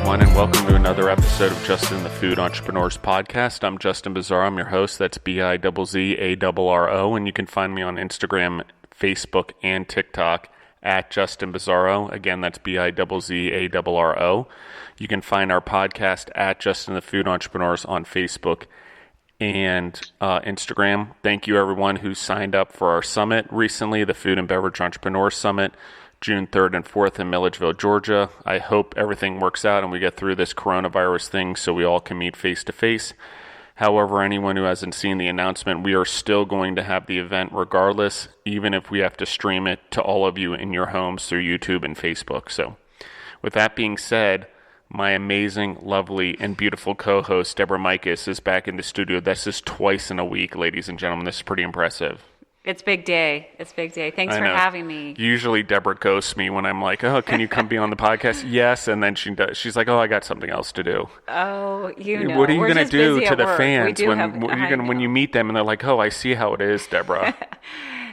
everyone, and welcome to another episode of Justin the Food Entrepreneurs Podcast. I'm Justin Bizzarro. I'm your host. That's Bizzarro, and you can find me on Instagram, Facebook, and TikTok at Justin Bizzarro. Again, that's Bizzarro. You can find our podcast at Justin the Food Entrepreneurs on Facebook and Instagram. Thank you, everyone who signed up for our summit recently, the Food and Beverage Entrepreneur Summit, June 3rd and 4th in Milledgeville, Georgia. I hope everything works out and we get through this coronavirus thing so we all can meet face to face. However, anyone who hasn't seen the announcement, we are still going to have the event regardless, even if we have to stream it to all of you in your homes through YouTube and Facebook. So with that being said, my amazing, lovely, and beautiful co-host, Deborah Mikas, is back in the studio. This is twice in a week, ladies and gentlemen. This is pretty impressive. It's big day. It's big day. Thanks for having me. Usually Deborah ghosts me when I'm like, oh, can you come be on the podcast? Yes. And then she's like, oh, I got something else to do. Oh, What are you going to do to the work. fans when you meet them and they're like, oh, I see how it is, Deborah?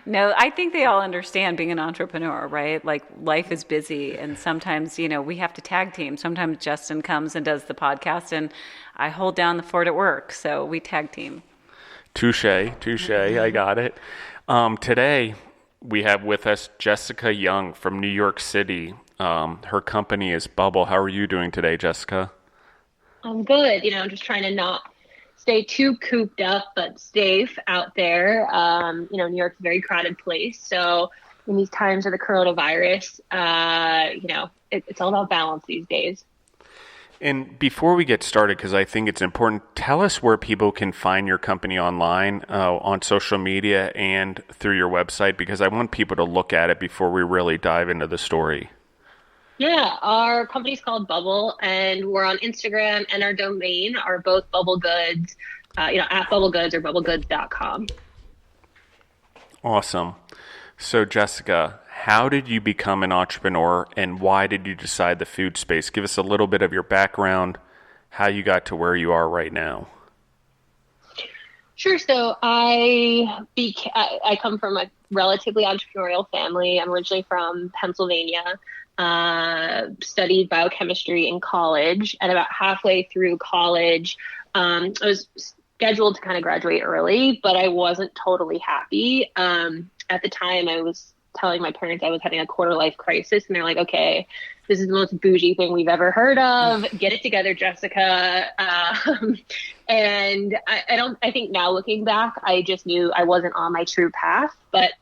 No, I think they all understand being an entrepreneur, right? Like life is busy and sometimes, we have to tag team. Sometimes Justin comes and does the podcast and I hold down the fort at work. So we tag team. Touche. I got it. Today, we have with us Jessica Young from New York City. Her company is Bubble. How are you doing today, Jessica? I'm good. I'm just trying to not stay too cooped up, but safe out there. New York's a very crowded place. So in these times of the coronavirus, it's all about balance these days. And before we get started, because I think it's important, tell us where people can find your company online, on social media and through your website, because I want people to look at it before we really dive into the story. Yeah, our company's called Bubble, and we're on Instagram, and our domain are both Bubble Goods, at Bubble Goods or bubblegoods.com. Awesome. So, Jessica, how did you become an entrepreneur and why did you decide the food space? Give us a little bit of your background, how you got to where you are right now. Sure. So I come from a relatively entrepreneurial family. I'm originally from Pennsylvania, studied biochemistry in college, and about halfway through college, I was scheduled to kind of graduate early, but I wasn't totally happy. At the time, I was telling my parents I was having a quarter life crisis, and they're like, okay, this is the most bougie thing we've ever heard of. Get it together, Jessica. And I think now looking back, I just knew I wasn't on my true path. But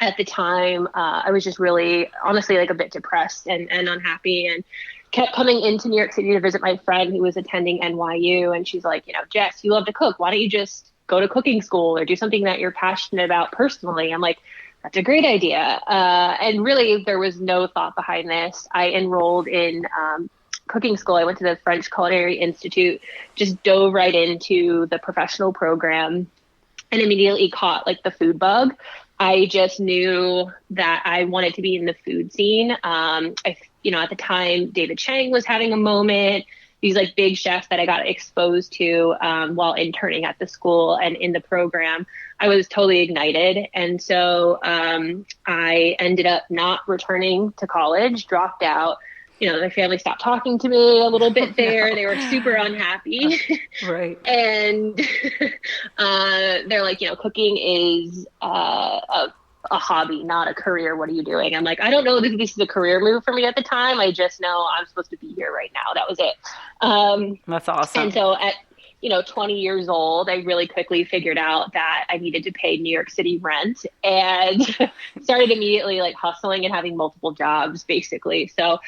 at the time, I was just really, honestly, like a bit depressed and unhappy, and kept coming into New York City to visit my friend who was attending NYU. And she's like, Jess, you love to cook. Why don't you just go to cooking school or do something that you're passionate about personally? I'm like, that's a great idea. And really, there was no thought behind this. I enrolled in cooking school. I went to the French Culinary Institute, just dove right into the professional program and immediately caught like the food bug. I just knew that I wanted to be in the food scene. At the time, David Chang was having a moment. These like big chefs that I got exposed to while interning at the school and in the program, I was totally ignited. And so I ended up not returning to college, dropped out. My family stopped talking to me a little bit there. They were super unhappy. Right. And they're like, cooking is a hobby, not a career. What are you doing? I'm like, I don't know if this is a career move for me at the time. I just know I'm supposed to be here right now. That was it. That's awesome. And so at 20 years old, I really quickly figured out that I needed to pay New York City rent and started immediately like hustling and having multiple jobs basically. So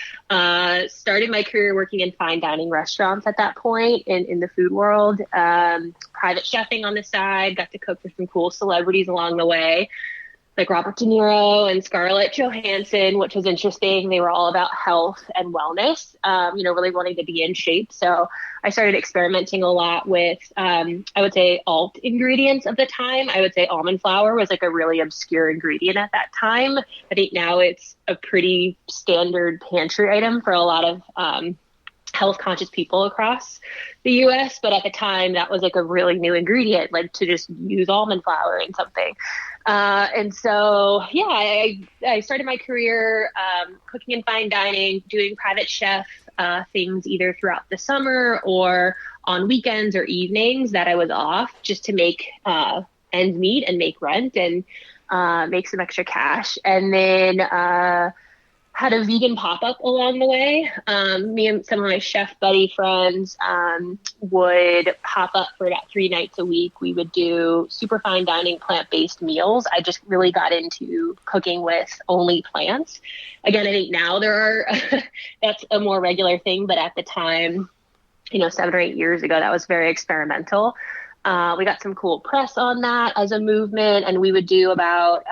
started my career working in fine dining restaurants at that point in the food world, private chefing on the side, got to cook for some cool celebrities along the way, like Robert De Niro and Scarlett Johansson, which was interesting. They were all about health and wellness, really wanting to be in shape. So I started experimenting a lot with, I would say, alt ingredients of the time. I would say almond flour was like a really obscure ingredient at that time. I think now it's a pretty standard pantry item for a lot of health conscious people across the US. But at the time, that was like a really new ingredient, like to just use almond flour in something. And so, I started my career cooking in fine dining, doing private chef things either throughout the summer or on weekends or evenings that I was off, just to make ends meet and make rent and make some extra cash. And then had a vegan pop-up along the way. Me and some of my chef buddy friends would pop up for about 3 nights a week. We would do super fine dining plant-based meals. I just really got into cooking with only plants. Again, I think now that's a more regular thing, but at the time, 7 or 8 years ago, that was very experimental. We got some cool press on that as a movement, and we would do about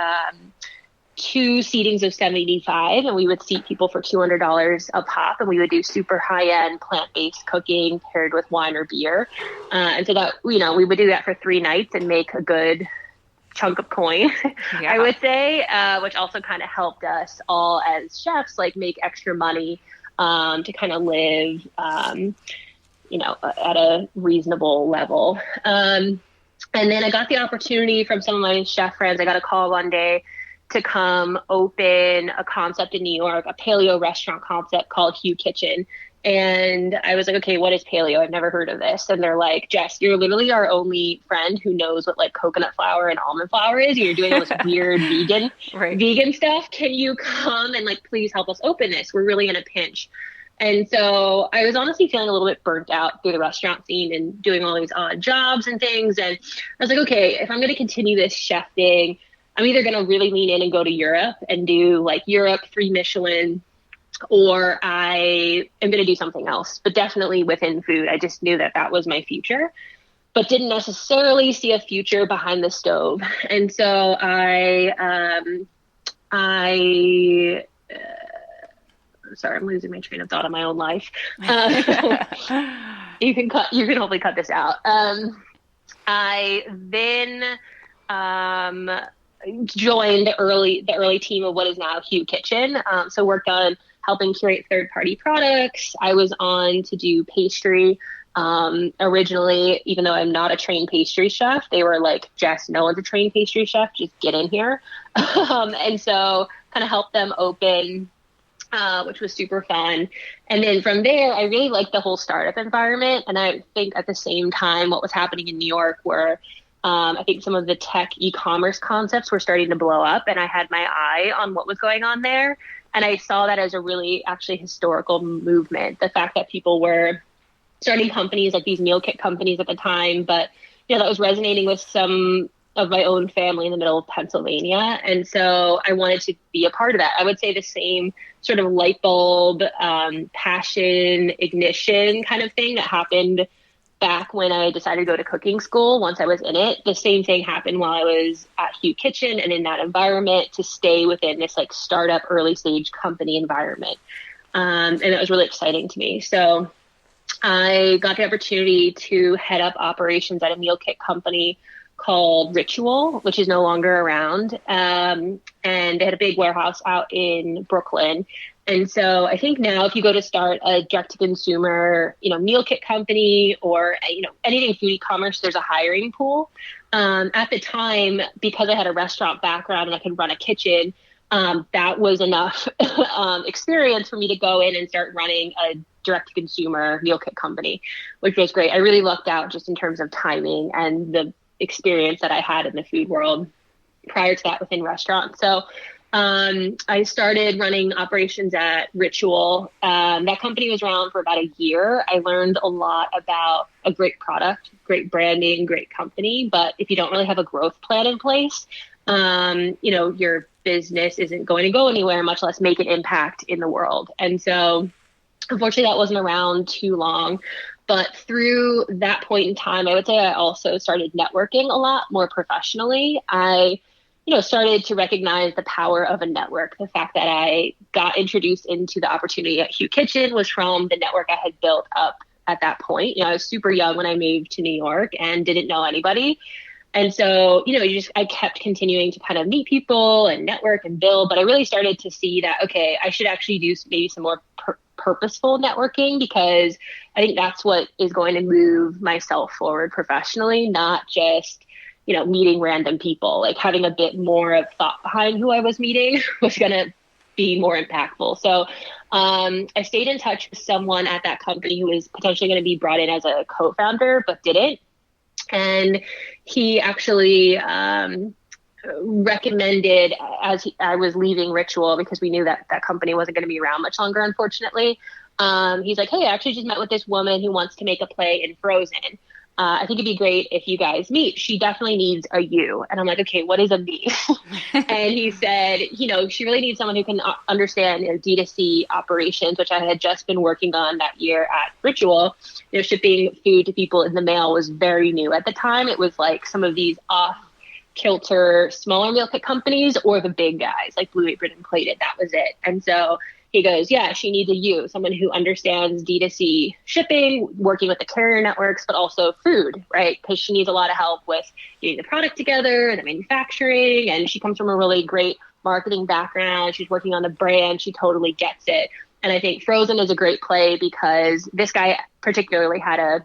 2 seatings of 75, and we would seat people for $200 a pop, and we would do super high-end plant-based cooking paired with wine or beer. And so that, we would do that for 3 nights and make a good chunk of coin, yeah. I would say, which also kind of helped us all as chefs, like, make extra money to kind of live, at a reasonable level. And then I got the opportunity from some of my chef friends. I got a call one day to come open a concept in New York, a paleo restaurant concept called Hugh Kitchen. And I was like, okay, what is paleo? I've never heard of this. And they're like, Jess, you're literally our only friend who knows what like coconut flour and almond flour is. And you're doing all this weird vegan stuff. Can you come and like, please help us open this? We're really in a pinch. And so I was honestly feeling a little bit burnt out through the restaurant scene and doing all these odd jobs and things. And I was like, okay, if I'm going to continue this chef thing, I'm either going to really lean in and go to Europe and do like Europe 3 Michelin, or I am going to do something else, but definitely within food. I just knew that that was my future, but didn't necessarily see a future behind the stove. And so sorry, I'm losing my train of thought on my own life. You can hopefully cut this out. I then joined the early team of what is now Hugh Kitchen. So worked on helping curate third-party products. I was on to do pastry. Originally, even though I'm not a trained pastry chef, they were like, Jess, no one's a trained pastry chef, just get in here. And so kind of helped them open, which was super fun. And then from there, I really liked the whole startup environment. And I think at the same time, what was happening in New York were I think some of the tech e-commerce concepts were starting to blow up, and I had my eye on what was going on there. And I saw that as a really actually historical movement. The fact that people were starting companies like these meal kit companies at the time, but that was resonating with some of my own family in the middle of Pennsylvania. And so I wanted to be a part of that. I would say the same sort of light bulb, passion, ignition kind of thing that happened back when I decided to go to cooking school. Once I was in it, the same thing happened while I was at Hugh Kitchen and in that environment, to stay within this like startup early stage company environment. And it was really exciting to me. So I got the opportunity to head up operations at a meal kit company called Ritual, which is no longer around. And they had a big warehouse out in Brooklyn. And so I think now if you go to start a direct-to-consumer, meal kit company or, anything food e-commerce, there's a hiring pool. At the time, because I had a restaurant background and I could run a kitchen, that was enough experience for me to go in and start running a direct-to-consumer meal kit company, which was great. I really lucked out just in terms of timing and the experience that I had in the food world prior to that within restaurants. So I started running operations at Ritual. That company was around for about a year. I learned a lot about a great product, great branding, great company. But if you don't really have a growth plan in place, your business isn't going to go anywhere, much less make an impact in the world. And so unfortunately, that wasn't around too long. But through that point in time, I would say I also started networking a lot more professionally. I started to recognize the power of a network. The fact that I got introduced into the opportunity at Hugh Kitchen was from the network I had built up at that point. I was super young when I moved to New York and didn't know anybody. And so, I kept continuing to kind of meet people and network and build, but I really started to see that, okay, I should actually do maybe some more purposeful networking, because I think that's what is going to move myself forward professionally, not just meeting random people. Like having a bit more of thought behind who I was meeting was going to be more impactful. So I stayed in touch with someone at that company who was potentially going to be brought in as a co-founder, but didn't. And he actually recommended, as I was leaving Ritual, because we knew that that company wasn't going to be around much longer, unfortunately. He's like, hey, I actually just met with this woman who wants to make a play in Frozen. I think it'd be great if you guys meet. She definitely needs a you. And I'm like, okay, what is a me? And he said, she really needs someone who can understand D2C operations, which I had just been working on that year at Ritual. Shipping food to people in the mail was very new at the time. It was like some of these off-kilter smaller meal kit companies or the big guys like Blue Apron and Plated. That was it. And so he goes, yeah, she needs a you, someone who understands D2C shipping, working with the carrier networks, but also food, right? Because she needs a lot of help with getting the product together, the manufacturing, and she comes from a really great marketing background. She's working on the brand. She totally gets it. And I think Frozen is a great play because this guy particularly had a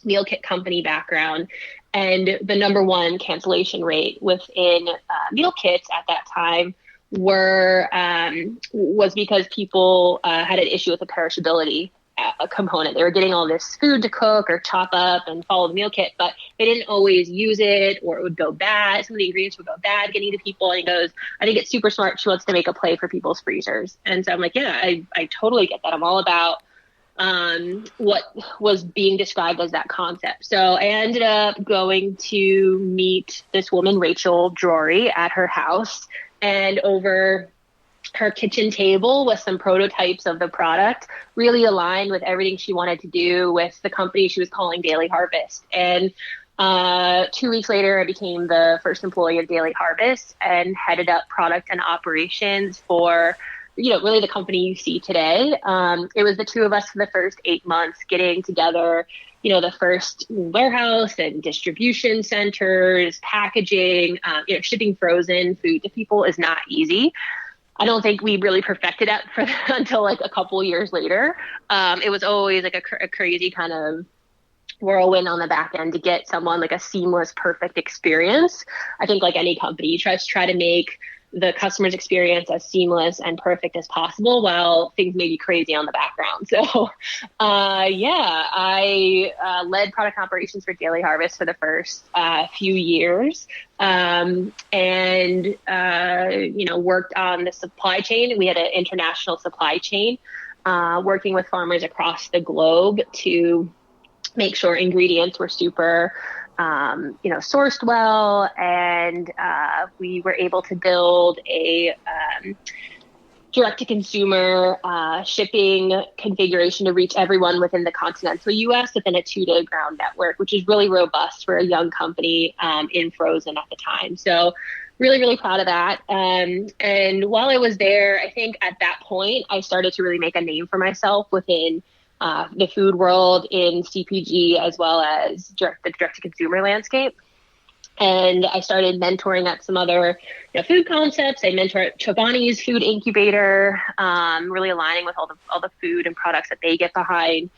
meal kit company background, and the number one cancellation rate within meal kits at that time was because people had an issue with the perishability component. They were getting all this food to cook or chop up and follow the meal kit, but they didn't always use it, or it would go bad. Some of the ingredients would go bad getting to people. And he goes, I think it's super smart. She wants to make a play for people's freezers. And so I'm like, yeah, I totally get that. I'm all about what was being described as that concept. So I ended up going to meet this woman, Rachel Drury, at her house. And over her kitchen table with some prototypes of the product, really aligned with everything she wanted to do with the company she was calling Daily Harvest. And 2 weeks later, I became the first employee of Daily Harvest and headed up product and operations for, really the company you see today. It was the two of us for the first 8 months getting together, the first warehouse and distribution centers, packaging, shipping frozen food to people is not easy. I don't think we really perfected it until like a couple years later. It was always like a crazy kind of whirlwind on the back end to get someone like a seamless, perfect experience. I think like any company, you try to make the customer's experience as seamless and perfect as possible while things may be crazy on the background. So, I led product operations for Daily Harvest for the first few years, and worked on the supply chain. We had an international supply chain, working with farmers across the globe to make sure ingredients were super sourced well, and we were able to build a direct-to-consumer shipping configuration to reach everyone within the continental U.S. within a 2-day ground network, which is really robust for a young company in frozen at the time. So really, really proud of that. And while I was there, I think at that point, I started to really make a name for myself within the food world in CPG, as well as the direct-to-consumer landscape. And I started mentoring at some other food concepts. I mentored at Chobani's food incubator, really aligning with all the food and products that they get behind.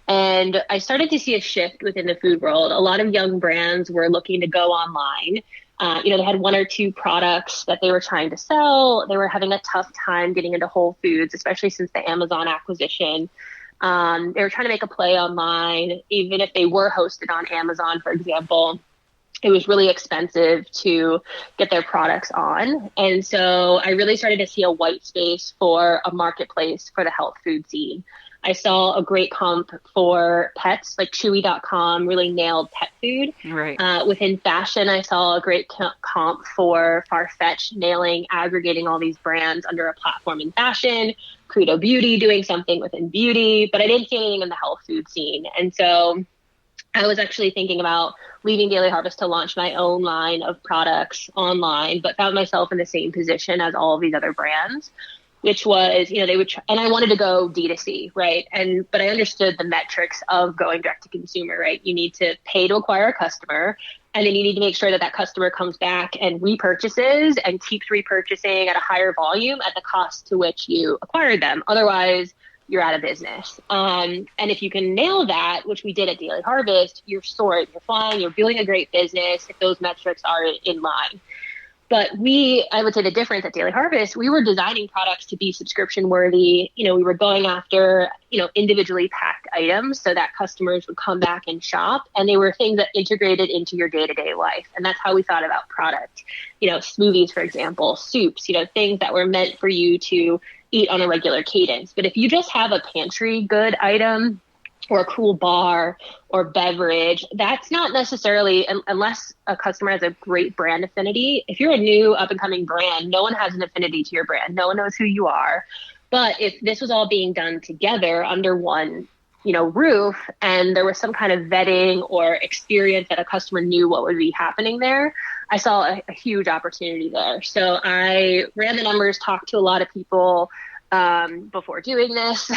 And I started to see a shift within the food world. A lot of young brands were looking to go online. They had 1 or 2 products that they were trying to sell. They were having a tough time getting into Whole Foods, especially since the Amazon acquisition. They were trying to make a play online. Even if they were hosted on Amazon, for example, it was really expensive to get their products on. And so I really started to see a white space for a marketplace for the health food scene. I saw a great comp for pets, like Chewy.com really nailed pet food. Right. Within fashion, I saw a great comp for Farfetch aggregating all these brands under a platform in fashion, Credo Beauty doing something within beauty, but I didn't see anything in the health food scene. And so I was actually thinking about leaving Daily Harvest to launch my own line of products online, but found myself in the same position as all of these other brands, which was, they would, and I wanted to go D2C, right? But I understood the metrics of going direct to consumer, right? You need to pay to acquire a customer, and then you need to make sure that customer comes back and repurchases and keeps repurchasing at a higher volume at the cost to which you acquired them. Otherwise, you're out of business. And if you can nail that, which we did at Daily Harvest, you're soaring, you're flying, you're building a great business if those metrics are in line. But I would say the difference at Daily Harvest, we were designing products to be subscription worthy. We were going after, individually packed items so that customers would come back and shop. And they were things that integrated into your day-to-day life. And that's how we thought about product. Smoothies, for example, soups, things that were meant for you to eat on a regular cadence. But if you just have a pantry good item, or a cool bar or beverage, that's not necessarily, unless a customer has a great brand affinity. If you're a new up and coming brand, no one has an affinity to your brand. No one knows who you are. But if this was all being done together under one, roof, and there was some kind of vetting or experience that a customer knew what would be happening there, I saw a huge opportunity there. So I ran the numbers, talked to a lot of people, before doing this,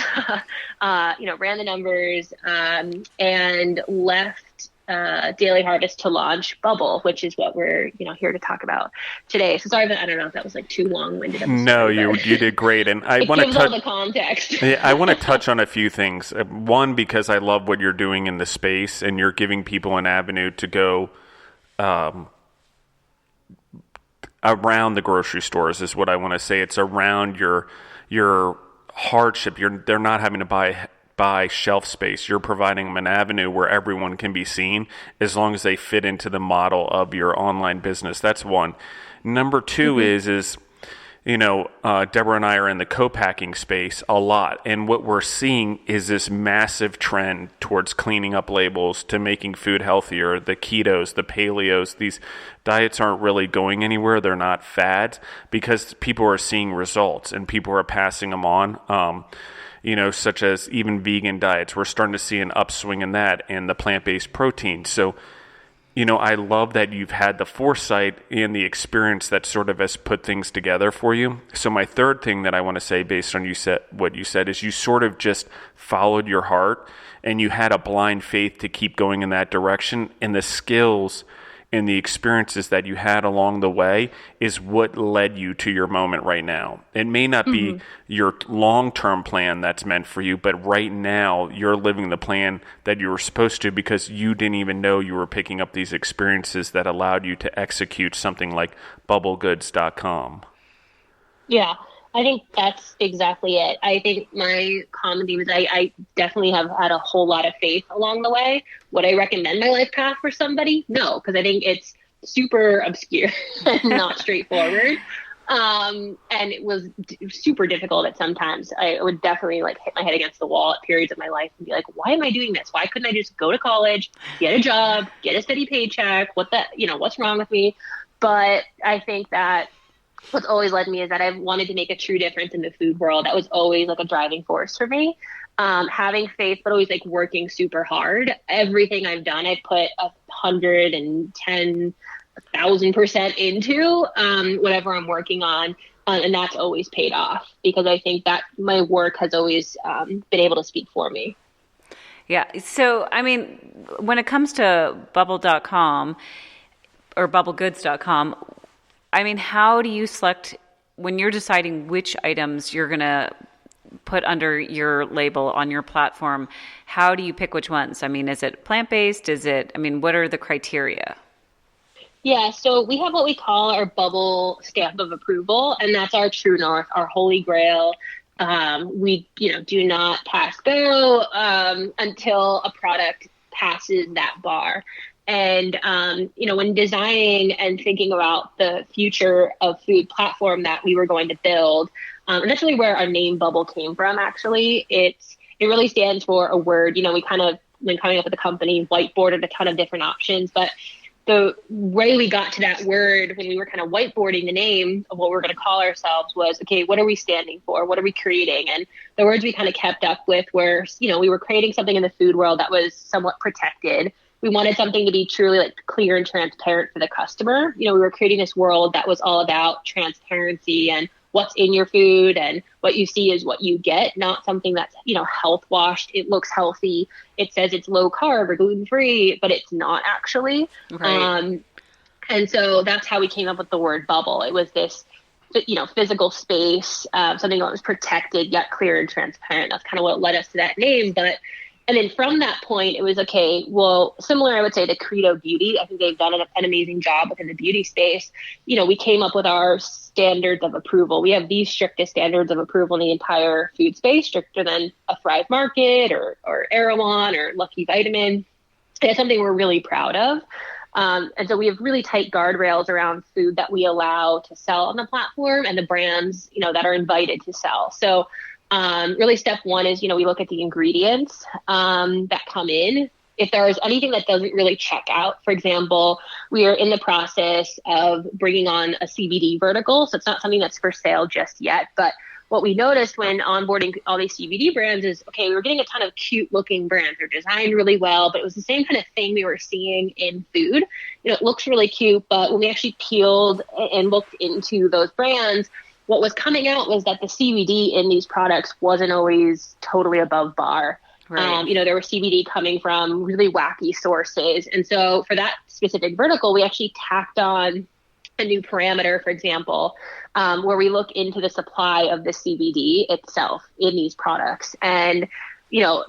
ran the numbers, and left Daily Harvest to launch Bubble, which is what we're, here to talk about today. So sorry, I don't know if that was like too long-winded. No, you did great. And I want to touch all the context. I want to touch on a few things. One, because I love what you're doing in the space and you're giving people an avenue to go, around the grocery stores is what I want to say. It's around your hardship. They're not having to buy shelf space. You're providing them an avenue where everyone can be seen as long as they fit into the model of your online business. That's one. Number two is Deborah and I are in the co-packing space a lot. And what we're seeing is this massive trend towards cleaning up labels, to making food healthier. The ketos, the paleos, these diets aren't really going anywhere. They're not fads because people are seeing results and people are passing them on. Such as even vegan diets. We're starting to see an upswing in that, and the plant-based protein. So, I love that you've had the foresight and the experience that sort of has put things together for you. So my third thing that I want to say based on what you said is you sort of just followed your heart and you had a blind faith to keep going in that direction, and the skills and the experiences that you had along the way is what led you to your moment right now. It may not be your long-term plan that's meant for you, but right now you're living the plan that you were supposed to because you didn't even know you were picking up these experiences that allowed you to execute something like bubblegoods.com. Yeah, I think that's exactly it. I think my common theme is I definitely have had a whole lot of faith along the way. Would I recommend my life path for somebody? No, because I think it's super obscure and not straightforward. And it was super difficult at sometimes. I would definitely hit my head against the wall at periods of my life and be like, why am I doing this? Why couldn't I just go to college, get a job, get a steady paycheck? What's wrong with me? But I think that what's always led me is that I've wanted to make a true difference in the food world. That was always a driving force for me. Having faith, but always working super hard. Everything I've done, I put 110,000% into whatever I'm working on. And that's always paid off because I think that my work has always been able to speak for me. Yeah. So, when it comes to bubble.com or bubblegoods.com, how do you select when you're deciding which items you're going to put under your label on your platform? How do you pick which ones? Is it plant-based? What are the criteria? Yeah, so we have what we call our bubble stamp of approval, and that's our true north, our holy grail. We, do not pass go until a product passes that bar. And, when designing and thinking about the future of food platform that we were going to build, and that's really where our name Bubble came from, actually. It really stands for a word. We kind of, when coming up with the company, whiteboarded a ton of different options. But the way we got to that word when we were kind of whiteboarding the name of what we're going to call ourselves was, okay, what are we standing for? What are we creating? And the words we kind of kept up with were, we were creating something in the food world that was somewhat protected. We wanted something to be truly clear and transparent for the customer. We were creating this world that was all about transparency and what's in your food, and what you see is what you get, not something that's, health washed. It looks healthy. It says it's low carb or gluten free, but it's not actually. Right. And so that's how we came up with the word bubble. It was this, physical space, something that was protected yet clear and transparent. That's kind of what led us to that name. But And then from that point, it was okay, well, similar, I would say, to Credo Beauty. I think they've done an amazing job within the beauty space. We came up with our standards of approval. We have these strictest standards of approval in the entire food space, stricter than a Thrive Market or Erewhon or Lucky Vitamin. It's something we're really proud of. And so we have really tight guardrails around food that we allow to sell on the platform and the brands, that are invited to sell. So really step one is, we look at the ingredients that come in. If there is anything that doesn't really check out, for example, we are in the process of bringing on a CBD vertical. So it's not something that's for sale just yet, but what we noticed when onboarding all these CBD brands is, okay, we were getting a ton of cute looking brands. They're designed really well, but it was the same kind of thing we were seeing in food. It looks really cute, but when we actually peeled and looked into those brands, what was coming out was that the CBD in these products wasn't always totally above bar. Right. There were CBD coming from really wacky sources. And so for that specific vertical, we actually tacked on a new parameter, for example, where we look into the supply of the CBD itself in these products. And,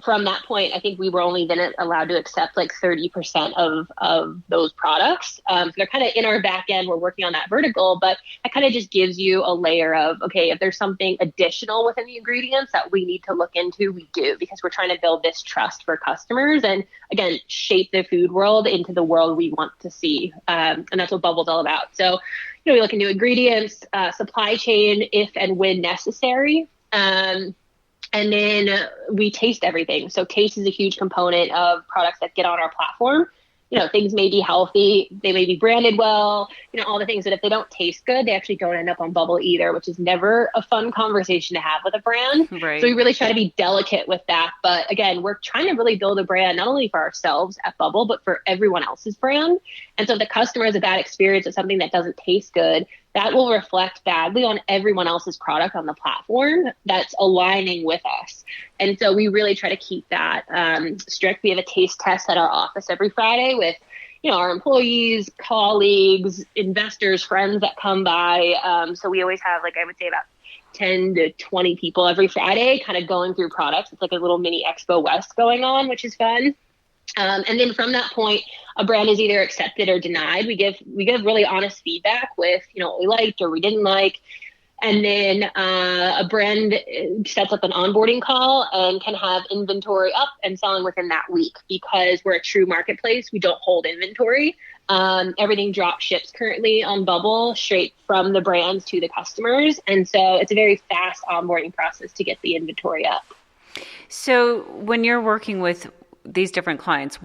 from that point, I think we were only then allowed to accept like 30% of those products. So they're kind of in our back end. We're working on that vertical, but that kind of just gives you a layer of, okay, if there's something additional within the ingredients that we need to look into, we do, because we're trying to build this trust for customers and, again, shape the food world into the world we want to see. And that's what Bubble's all about. So, we look into ingredients, supply chain, if and when necessary. And then we taste everything. So taste is a huge component of products that get on our platform. Things may be healthy, they may be branded well, all the things that if they don't taste good, they actually don't end up on Bubble either, which is never a fun conversation to have with a brand. Right. So we really try to be delicate with that. But again, we're trying to really build a brand, not only for ourselves at Bubble, but for everyone else's brand. And so if the customer has a bad experience with something that doesn't taste good, that will reflect badly on everyone else's product on the platform that's aligning with us. And so we really try to keep that strict. We have a taste test at our office every Friday with, our employees, colleagues, investors, friends that come by. So we always have, I would say about 10 to 20 people every Friday kind of going through products. It's like a little mini Expo West going on, which is fun. And then from that point, a brand is either accepted or denied. We give really honest feedback with, what we liked or we didn't like. And then a brand sets up an onboarding call and can have inventory up and selling within that week, because we're a true marketplace. We don't hold inventory. Everything drop ships currently on Bubble straight from the brands to the customers. And so it's a very fast onboarding process to get the inventory up. So when you're working with these different clients, do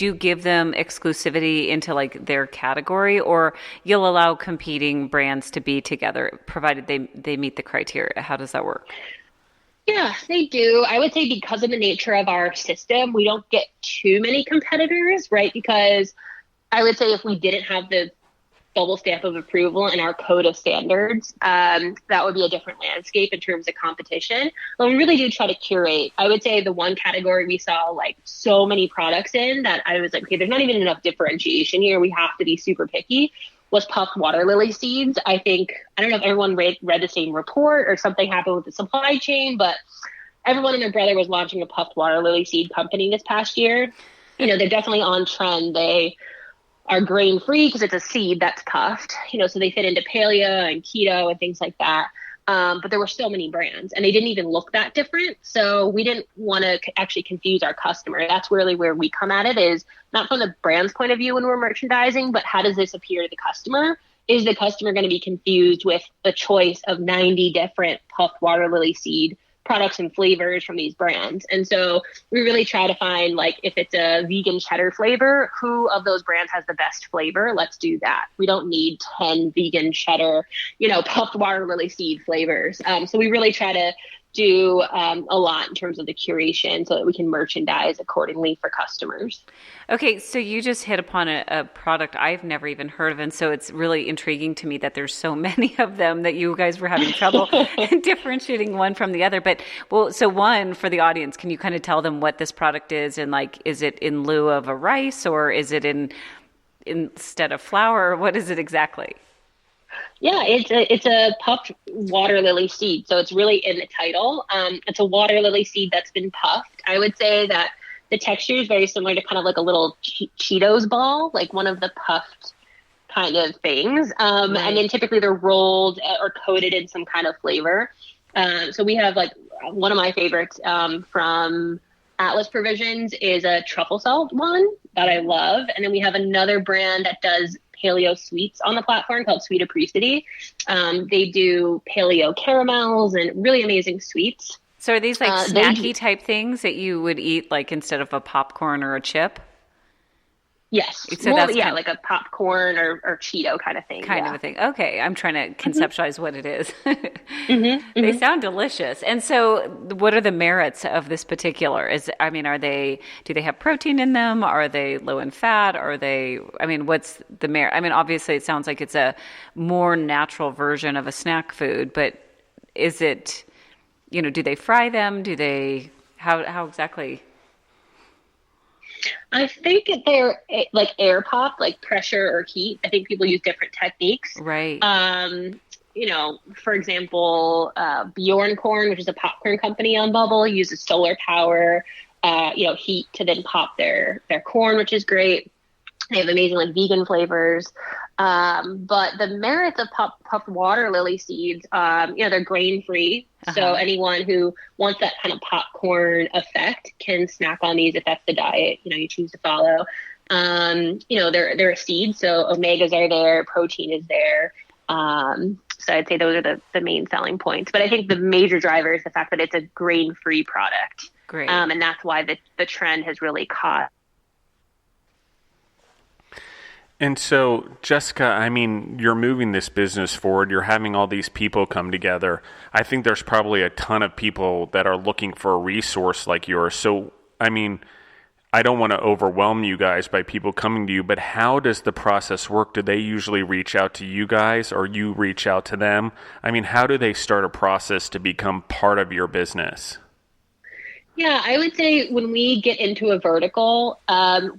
you give them exclusivity into their category, or you'll allow competing brands to be together provided they meet the criteria? How does that work? Yeah, they do. I would say because of the nature of our system, we don't get too many competitors, right? Because I would say if we didn't have the Bubble stamp of approval and our code of standards, that would be a different landscape in terms of competition. But we really do try to curate. I would say the one category we saw so many products in that I was like, okay, there's not even enough differentiation here. We have to be super picky, was puffed water lily seeds. I don't know if everyone read the same report or something happened with the supply chain, but everyone and their brother was launching a puffed water lily seed company this past year. They're definitely on trend. They are grain free because it's a seed that's puffed, so they fit into paleo and keto and things like that. But there were so many brands and they didn't even look that different. So we didn't want to actually confuse our customer. That's really where we come at it, is not from the brand's point of view when we're merchandising, but how does this appear to the customer? Is the customer going to be confused with the choice of 90 different puffed water lily seed products and flavors from these brands? And so we really try to find, if it's a vegan cheddar flavor, who of those brands has the best flavor? Let's do that. We don't need 10 vegan cheddar, puffed water lily seed flavors. So we really try to do a lot in terms of the curation so that we can merchandise accordingly for customers. Okay, so you just hit upon a product I've never even heard of, and so it's really intriguing to me that there's so many of them that you guys were having trouble differentiating one from the other. But, so one, for the audience, can you kind of tell them what this product is, and is it in lieu of a rice, or is it instead of flour, or what is it exactly? Yeah, it's a puffed water lily seed, so it's really in the title. It's a water lily seed that's been puffed. I would say that the texture is very similar to kind of like a little Cheetos ball, like one of the puffed kind of things. And then typically they're rolled or coated in some kind of flavor. So we have like one of my favorites from Atlas Provisions is a truffle salt one that I love. And then we have another brand that does paleo sweets on the platform called Sweet Apricity. They do paleo caramels and really amazing sweets. So are these like snacky type things that you would eat like instead of a popcorn or a chip? Yes. So more, that's like a popcorn or Cheeto kind of thing. Kind of a thing. Okay. I'm trying to conceptualize what it is. They sound delicious. And so what are the merits of this particular? Do they have protein in them? Are they low in fat? What's the merit? Obviously it sounds like it's a more natural version of a snack food, but is it, do they fry them? How exactly? I think they're like air pop, like pressure or heat. I think people use different techniques. Right. For example, Bjorn Corn, which is a popcorn company on Bubble, uses solar power, heat to then pop their corn, which is great. They have amazing like vegan flavors. But the merits of puffed water lily seeds, they're grain free. So anyone who wants that kind of popcorn effect can snack on these if that's the diet, you choose to follow. They're a seed, so omegas are there, protein is there. So I'd say those are the main selling points. But I think the major driver is the fact that it's a grain free product. Great. And that's why the trend has really caught. And so, Jessica, you're moving this business forward. You're having all these people come together. I think there's probably a ton of people that are looking for a resource like yours. So, I don't want to overwhelm you guys by people coming to you, but how does the process work? Do they usually reach out to you guys or you reach out to them? How do they start a process to become part of your business? Yeah, I would say when we get into a vertical,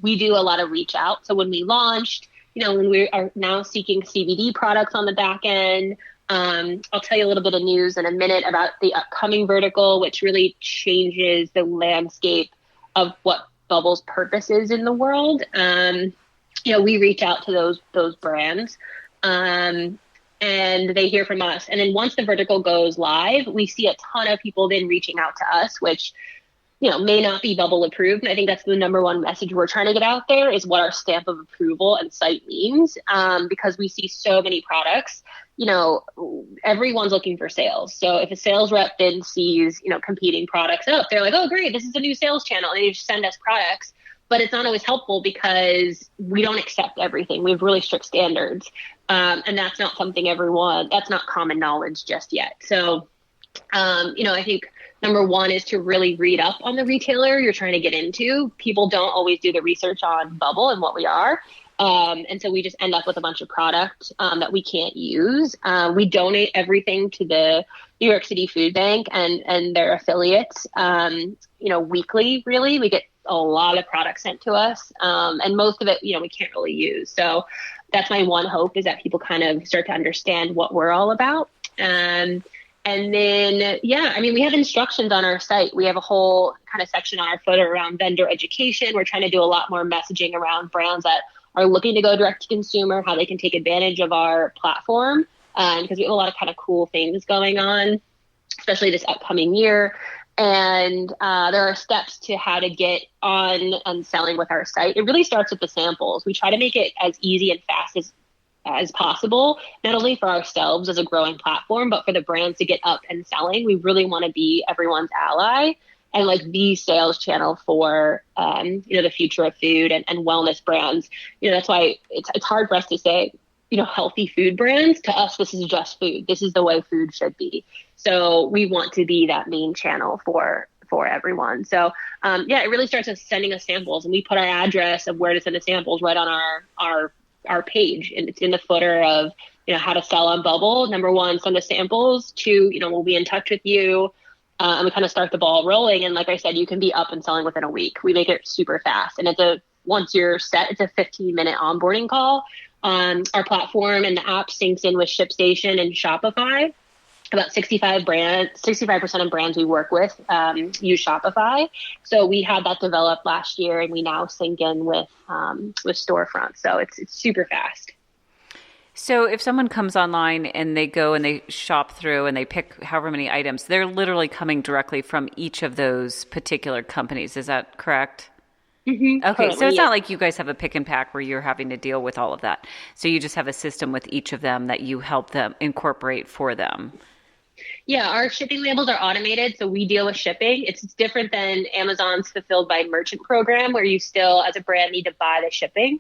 we do a lot of reach out. So when we launched, when we are now seeking CBD products on the back end, I'll tell you a little bit of news in a minute about the upcoming vertical, which really changes the landscape of what Bubble's purpose is in the world. We reach out to those brands. And they hear from us. And then once the vertical goes live, we see a ton of people then reaching out to us, which may not be Bubble approved. And I think that's the number one message we're trying to get out there is what our stamp of approval and site means. Because we see so many products, everyone's looking for sales. So if a sales rep then sees, competing products up, they're like, oh, great, this is a new sales channel. And they just send us products. But it's not always helpful because we don't accept everything. We have really strict standards. And that's not something that's not common knowledge just yet. So, I think number one is to really read up on the retailer you're trying to get into. People don't always do the research on Bubble and what we are. And so we just end up with a bunch of product that we can't use. We donate everything to the New York City Food Bank and their affiliates, weekly, really. We get a lot of products sent to us. And most of it, we can't really use. So that's my one hope is that people kind of start to understand what we're all about. And then, we have instructions on our site. We have a whole kind of section on our footer around vendor education. We're trying to do a lot more messaging around brands that are looking to go direct to consumer, how they can take advantage of our platform, because we have a lot of kind of cool things going on, especially this upcoming year. And there are steps to how to get on and selling with our site. It really starts with the samples. We try to make it as easy and fast as possible, not only for ourselves as a growing platform, but for the brands to get up and selling. We really want to be everyone's ally and like the sales channel for, the future of food and wellness brands. That's why it's hard for us to say, healthy food brands. To us, this is just food. This is the way food should be. So we want to be that main channel for everyone. So, it really starts with sending us samples, and we put our address of where to send the samples right on our page, and it's in the footer of how to sell on Bubble. Number one, send us samples. Two, we'll be in touch with you, and we kind of start the ball rolling. And like I said, you can be up and selling within a week. We make it super fast, and it's a once you're set, it's a 15-minute onboarding call. Our platform and the app syncs in with ShipStation and Shopify. About 65% of brands we work with use Shopify. So we had that developed last year, and we now sync in with storefront. So it's super fast. So if someone comes online and they go and they shop through and they pick however many items, they're literally coming directly from each of those particular companies. Is that correct? Mm-hmm. Okay, Currently, so it's yeah. not like you guys have a pick and pack where you're having to deal with all of that. So you just have a system with each of them that you help them incorporate for them. Yeah, our shipping labels are automated, so we deal with shipping. It's different than Amazon's fulfilled by merchant program, where you still, as a brand, need to buy the shipping.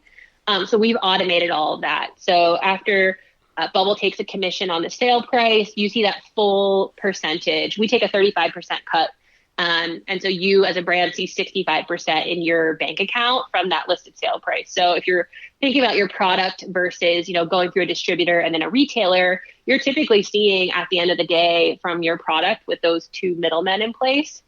So we've automated all of that. So after Bubble takes a commission on the sale price, you see that full percentage. We take a 35% cut. And so you as a brand see 65% in your bank account from that listed sale price. So if you're thinking about your product versus, going through a distributor and then a retailer, you're typically seeing at the end of the day from your product with those two middlemen in place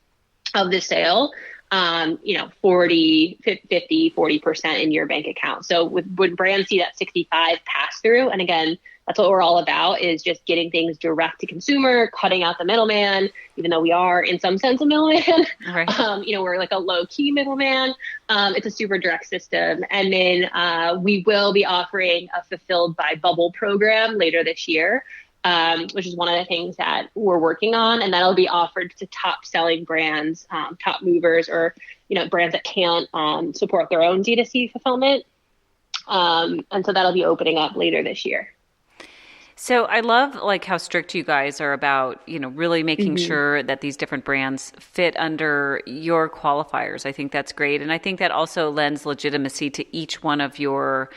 of the sale, 40% in your bank account. So when brands see that 65 pass through, and again, that's what we're all about, is just getting things direct to consumer, cutting out the middleman, even though we are in some sense a middleman. Right. We're like a low key middleman. It's a super direct system. And then we will be offering a fulfilled by Bubble program later this year, which is one of the things that we're working on. And that'll be offered to top selling brands, top movers, or, brands that can't support their own D2C fulfillment. And so that'll be opening up later this year. So I love how strict you guys are about, really making sure that these different brands fit under your qualifiers. I think that's great. And I think that also lends legitimacy to each one of your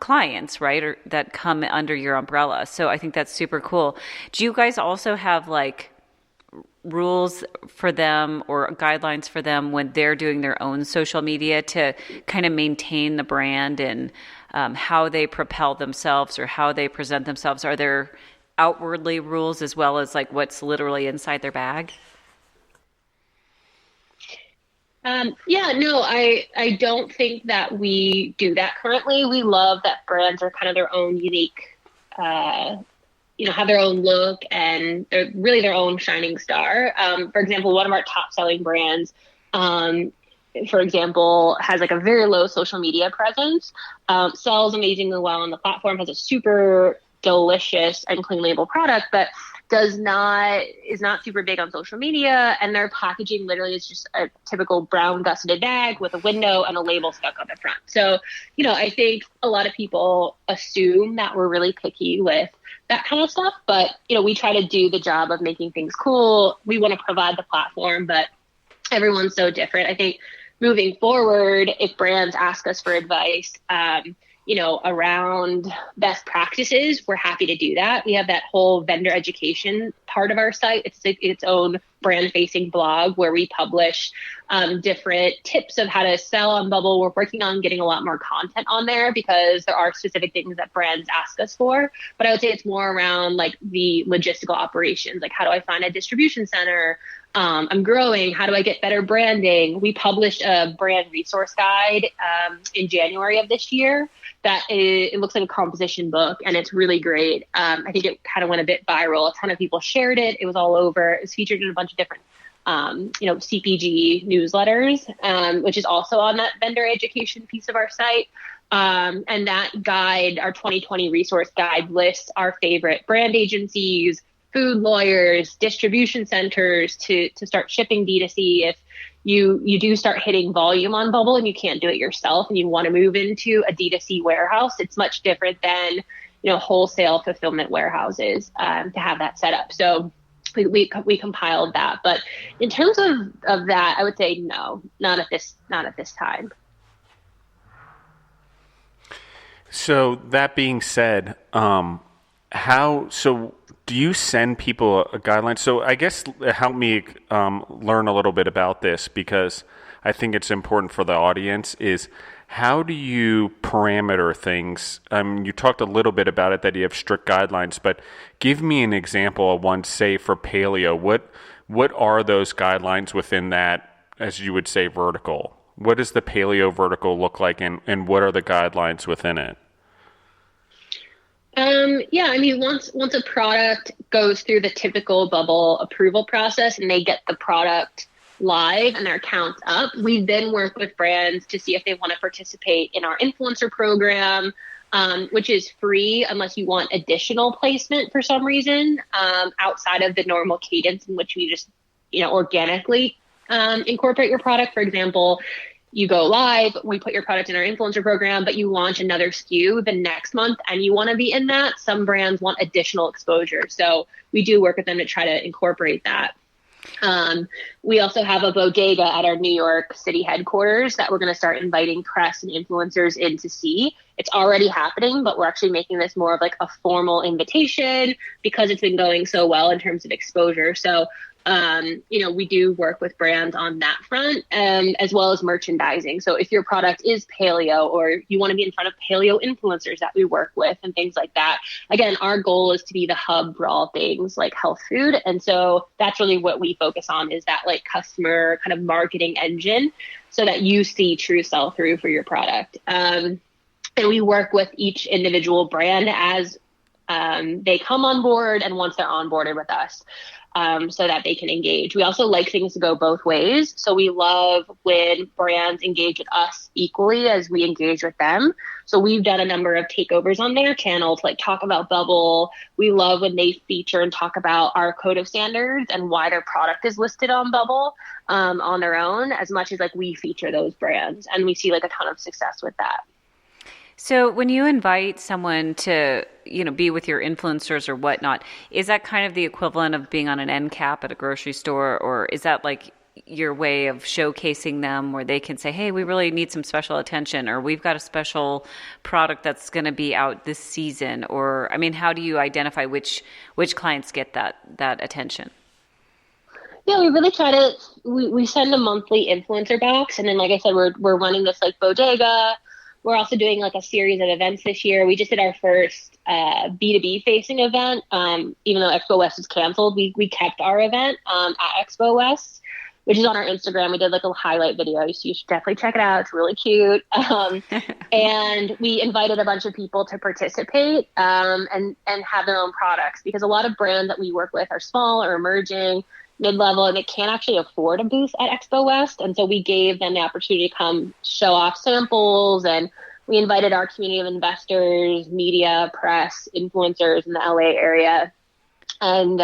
clients, right? Or that come under your umbrella. So I think that's super cool. Do you guys also have rules for them or guidelines for them when they're doing their own social media to kind of maintain the brand and how they propel themselves or how they present themselves? Are there outwardly rules as well as what's literally inside their bag? I don't think that we do that currently. We love that brands are kind of their own unique, have their own look, and they're really their own shining star. For example, one of our top selling brands, for example, has a very low social media presence, sells amazingly well on the platform, has a super delicious and clean label product, but is not super big on social media. And their packaging literally is just a typical brown gusseted bag with a window and a label stuck on the front. So, I think a lot of people assume that we're really picky with that kind of stuff, but, we try to do the job of making things cool. We want to provide the platform, but everyone's so different. I think moving forward, if brands ask us for advice, around best practices, we're happy to do that. We have that whole vendor education part of our site. It's its own brand-facing blog where we publish different tips of how to sell on Bubble. We're working on getting a lot more content on there because there are specific things that brands ask us for. But I would say it's more around the logistical operations. How do I find a distribution center? I'm growing. How do I get better branding? We published a brand resource guide in January of this year. It looks like a composition book, and it's really great. I think it kind of went a bit viral. A ton of people shared it. It was all over. It was featured in a bunch of different, CPG newsletters, which is also on that vendor education piece of our site. And that guide, our 2020 resource guide, lists our favorite brand agencies, food lawyers, distribution centers to start shipping D2C. If you do start hitting volume on Bubble and you can't do it yourself and you want to move into a D2C warehouse, it's much different than, wholesale fulfillment warehouses to have that set up. So we compiled that. But in terms of that, I would say no, not at this time. So that being said, do you send people a guideline? So I guess help me learn a little bit about this, because I think it's important for the audience, is how do you parameter things? You talked a little bit about it, that you have strict guidelines, but give me an example of one, say for paleo. What are those guidelines within that, as you would say, vertical? What does the paleo vertical look like, and what are the guidelines within it? Yeah, I mean, once a product goes through the typical bubble approval process and they get the product live and their accounts up, we then work with brands to see if they want to participate in our influencer program, which is free unless you want additional placement for some reason, outside of the normal cadence in which we just, organically incorporate your product. For example, you go live, we put your product in our influencer program, but you launch another SKU the next month and you want to be in that. Some brands want additional exposure. So we do work with them to try to incorporate that. We also have a bodega at our New York City headquarters that we're going to start inviting press and influencers in to see. It's already happening, but we're actually making this more of like a formal invitation because it's been going so well in terms of exposure. So we do work with brands on that front, as well as merchandising. So if your product is paleo or you want to be in front of paleo influencers that we work with and things like that, again, our goal is to be the hub for all things like health food. And so that's really what we focus on, is that like customer kind of marketing engine so that you see true sell through for your product. And we work with each individual brand as they come on board and once they're onboarded with us. So that they can engage. We also like things to go both ways. So we love when brands engage with us equally as we engage with them. So we've done a number of takeovers on their channel to like talk about Bubble. We love when they feature and talk about our code of standards and why their product is listed on Bubble on their own, as much as like we feature those brands. And we see like a ton of success with that. So when you invite someone to, be with your influencers or whatnot, is that kind of the equivalent of being on an end cap at a grocery store? Or is that like your way of showcasing them where they can say, hey, we really need some special attention, or we've got a special product that's going to be out this season? Or, I mean, how do you identify which clients get that attention? Yeah, we really try to, we send a monthly influencer box. And then, like I said, we're running this like bodega. We're also doing like a series of events this year. We just did our first B2B facing event. Even though Expo West is canceled, we kept our event at Expo West, which is on our Instagram. We did like a highlight video, so you should definitely check it out. It's really cute. And we invited a bunch of people to participate and have their own products, because a lot of brands that we work with are small or emerging, mid-level, and they can't actually afford a booth at Expo West. And so we gave them the opportunity to come show off samples, and we invited our community of investors, media, press, influencers in the LA area. And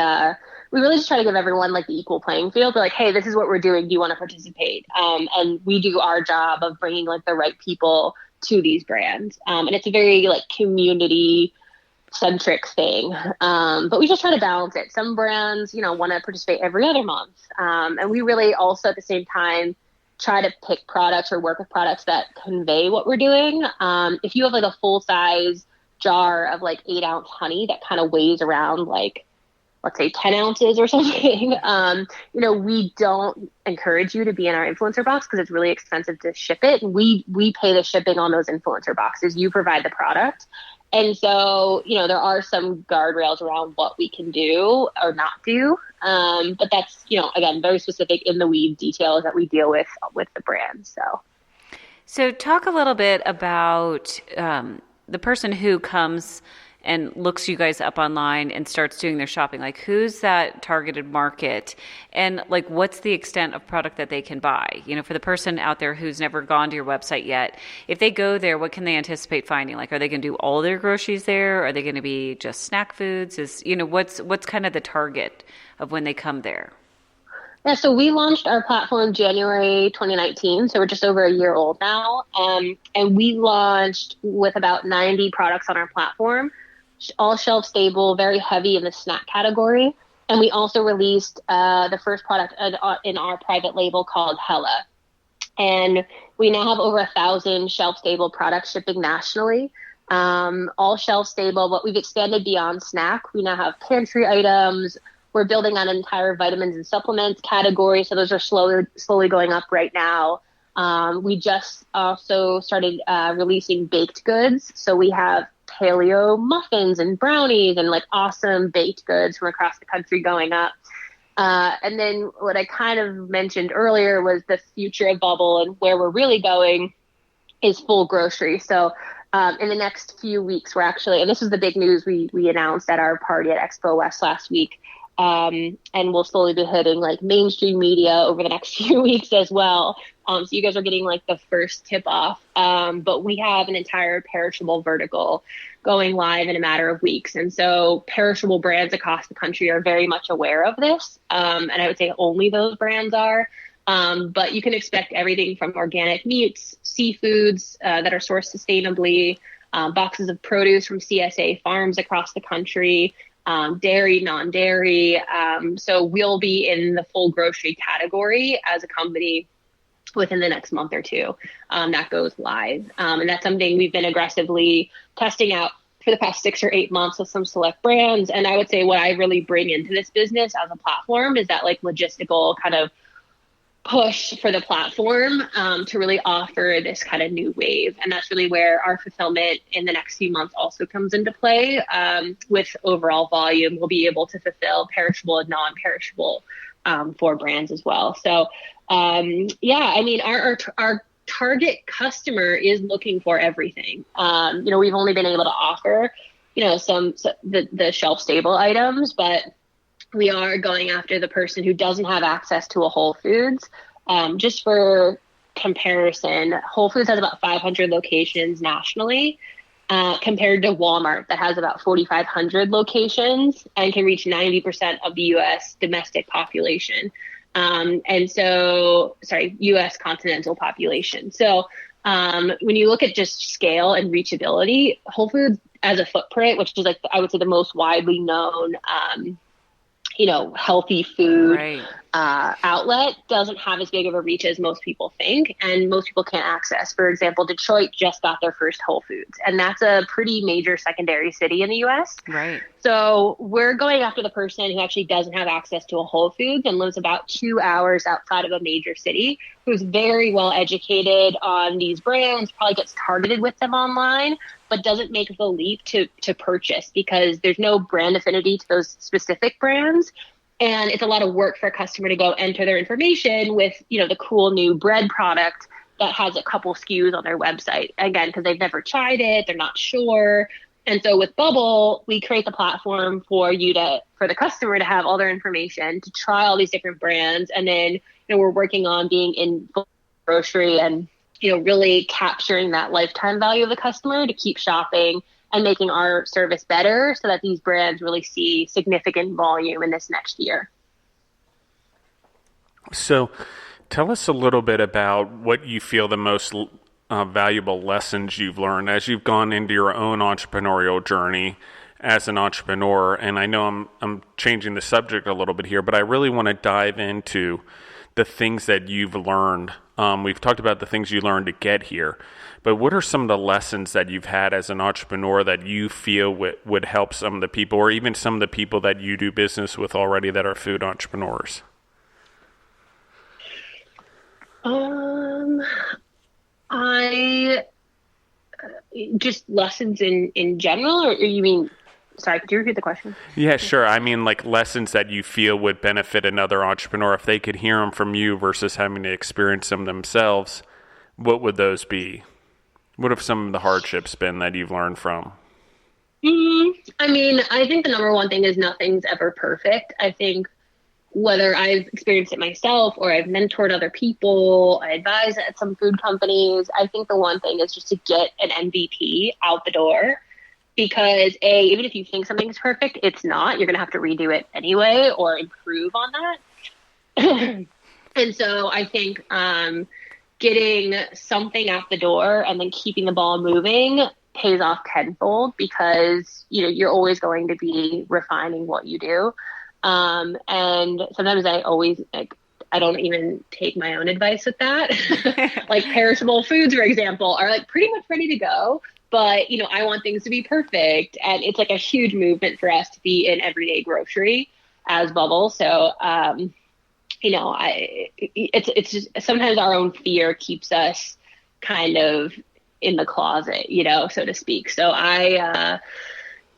we really just try to give everyone like the equal playing field. They're like, hey, this is what we're doing. Do you want to participate? And we do our job of bringing like the right people to these brands. And it's a very like community centric thing. But we just try to balance it. Some brands, want to participate every other month. And we really also at the same time try to pick products or work with products that convey what we're doing. If you have like a full size jar of like 8-ounce honey that kind of weighs around like, let's say 10 ounces or something, we don't encourage you to be in our influencer box because it's really expensive to ship it. And we pay the shipping on those influencer boxes. You provide the product. And so, there are some guardrails around what we can do or not do. But that's, again, very specific in the weed details that we deal with the brand. So talk a little bit about the person who comes and looks you guys up online and starts doing their shopping. Like, who's that targeted market? And like, what's the extent of product that they can buy? For the person out there who's never gone to your website yet, if they go there, what can they anticipate finding? Like, are they going to do all their groceries there? Are they going to be just snack foods? What's kind of the target of when they come there? Yeah, so we launched our platform January 2019, so we're just over a year old now. And we launched with about 90 products on our platform, all shelf stable, very heavy in the snack category. And we also released the first product in our private label called Hella. And we now have over 1,000 shelf stable products shipping nationally, all shelf stable, but we've expanded beyond snack. We now have pantry items. We're building on an entire vitamins and supplements category. So those are slowly going up right now. We just also started releasing baked goods. So we have paleo muffins and brownies and like awesome baked goods from across the country going up. And then what I kind of mentioned earlier was the future of Bubble, and where we're really going is full grocery. So in the next few weeks, we're actually, and this was the big news we announced at our party at Expo West last week, and we'll slowly be hitting like mainstream media over the next few weeks as well. So you guys are getting like the first tip off. But we have an entire perishable vertical going live in a matter of weeks. And so perishable brands across the country are very much aware of this. And I would say only those brands are. But you can expect everything from organic meats, seafoods that are sourced sustainably, boxes of produce from CSA farms across the country, dairy, non-dairy. So we'll be in the full grocery category as a company within the next month or two. That goes live. And that's something we've been aggressively testing out for the past 6 or 8 months with some select brands. And I would say what I really bring into this business as a platform is that like logistical kind of push for the platform to really offer this kind of new wave. And that's really where our fulfillment in the next few months also comes into play. With overall volume, we'll be able to fulfill perishable and non-perishable for brands as well. So yeah, I mean, our target customer is looking for everything. We've only been able to offer, the shelf stable items, but we are going after the person who doesn't have access to a Whole Foods. Just for comparison, Whole Foods has about 500 locations nationally, compared to Walmart that has about 4,500 locations and can reach 90% of the U.S. domestic population. U.S. continental population. So when you look at just scale and reachability, Whole Foods as a footprint, which is like, I would say the most widely known, healthy food outlet, doesn't have as big of a reach as most people think, and most people can't access. For example, Detroit just got their first Whole Foods, and that's a pretty major secondary city in the U.S. Right. So we're going after the person who actually doesn't have access to a Whole Foods and lives about 2 hours outside of a major city, who's very well educated on these brands, probably gets targeted with them online, but doesn't make the leap to purchase because there's no brand affinity to those specific brands. And it's a lot of work for a customer to go enter their information with, the cool new bread product that has a couple SKUs on their website. Again, because they've never tried it, they're not sure. And so with Bubble, we create the platform for the customer to have all their information, to try all these different brands. And then, we're working on being in grocery and, really capturing that lifetime value of the customer to keep shopping and making our service better so that these brands really see significant volume in this next year. So tell us a little bit about what you feel the most valuable lessons you've learned as you've gone into your own entrepreneurial journey as an entrepreneur. And I know I'm changing the subject a little bit here, but I really want to dive into the things that you've learned. We've talked about the things you learned to get here, but what are some of the lessons that you've had as an entrepreneur that you feel would help some of the people, or even some of the people that you do business with already that are food entrepreneurs? I just lessons in general, or you mean, sorry, could you repeat the question? Yeah, sure. I mean, like lessons that you feel would benefit another entrepreneur if they could hear them from you versus having to experience them themselves. What would those be? What have some of the hardships been that you've learned from? I mean, I think the number one thing is nothing's ever perfect. I think whether I've experienced it myself or I've mentored other people, I advise at some food companies, I think the one thing is just to get an MVP out the door. Because even if you think something's perfect, it's not. You're going to have to redo it anyway or improve on that. And so I think getting something out the door and then keeping the ball moving pays off tenfold because, you're always going to be refining what you do. And sometimes I don't even take my own advice with that. Like perishable foods, for example, are like pretty much ready to go. But, I want things to be perfect. And it's like a huge movement for us to be in everyday grocery as Bubble. So, it's just sometimes our own fear keeps us kind of in the closet, so to speak. So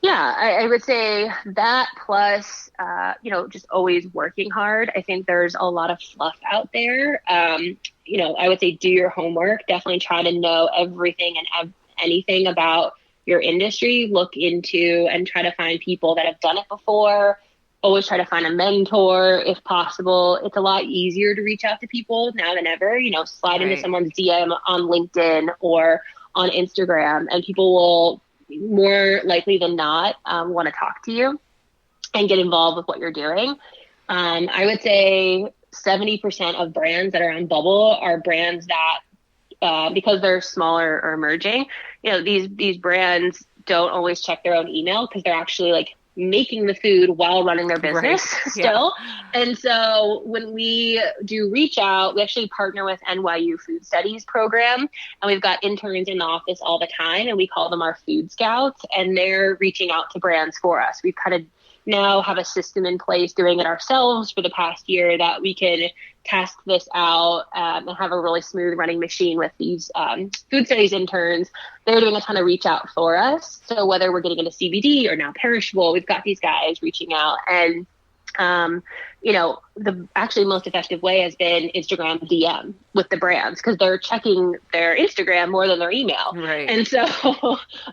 Yeah, I would say that plus, just always working hard. I think there's a lot of fluff out there. I would say do your homework. Definitely try to know everything and anything about your industry. Look into and try to find people that have done it before. Always try to find a mentor if possible. It's a lot easier to reach out to people now than ever. Slide into someone's DM on LinkedIn or on Instagram, and people will more likely than not want to talk to you and get involved with what you're doing. I would say 70% of brands that are on Bubble are brands that, because they're smaller or emerging, these brands don't always check their own email because they're actually like making the food while running their business still. Yeah. And so when we do reach out, we actually partner with NYU Food Studies program, and we've got interns in the office all the time, and we call them our food scouts, and they're reaching out to brands for us. We've kind of now have a system in place doing it ourselves for the past year that we can test this out and have a really smooth running machine with these food studies interns. They're doing a ton of reach out for us. So whether we're getting into CBD or now perishable, we've got these guys reaching out. And, the actually most effective way has been Instagram DM with the brands because they're checking their Instagram more than their email. Right. And so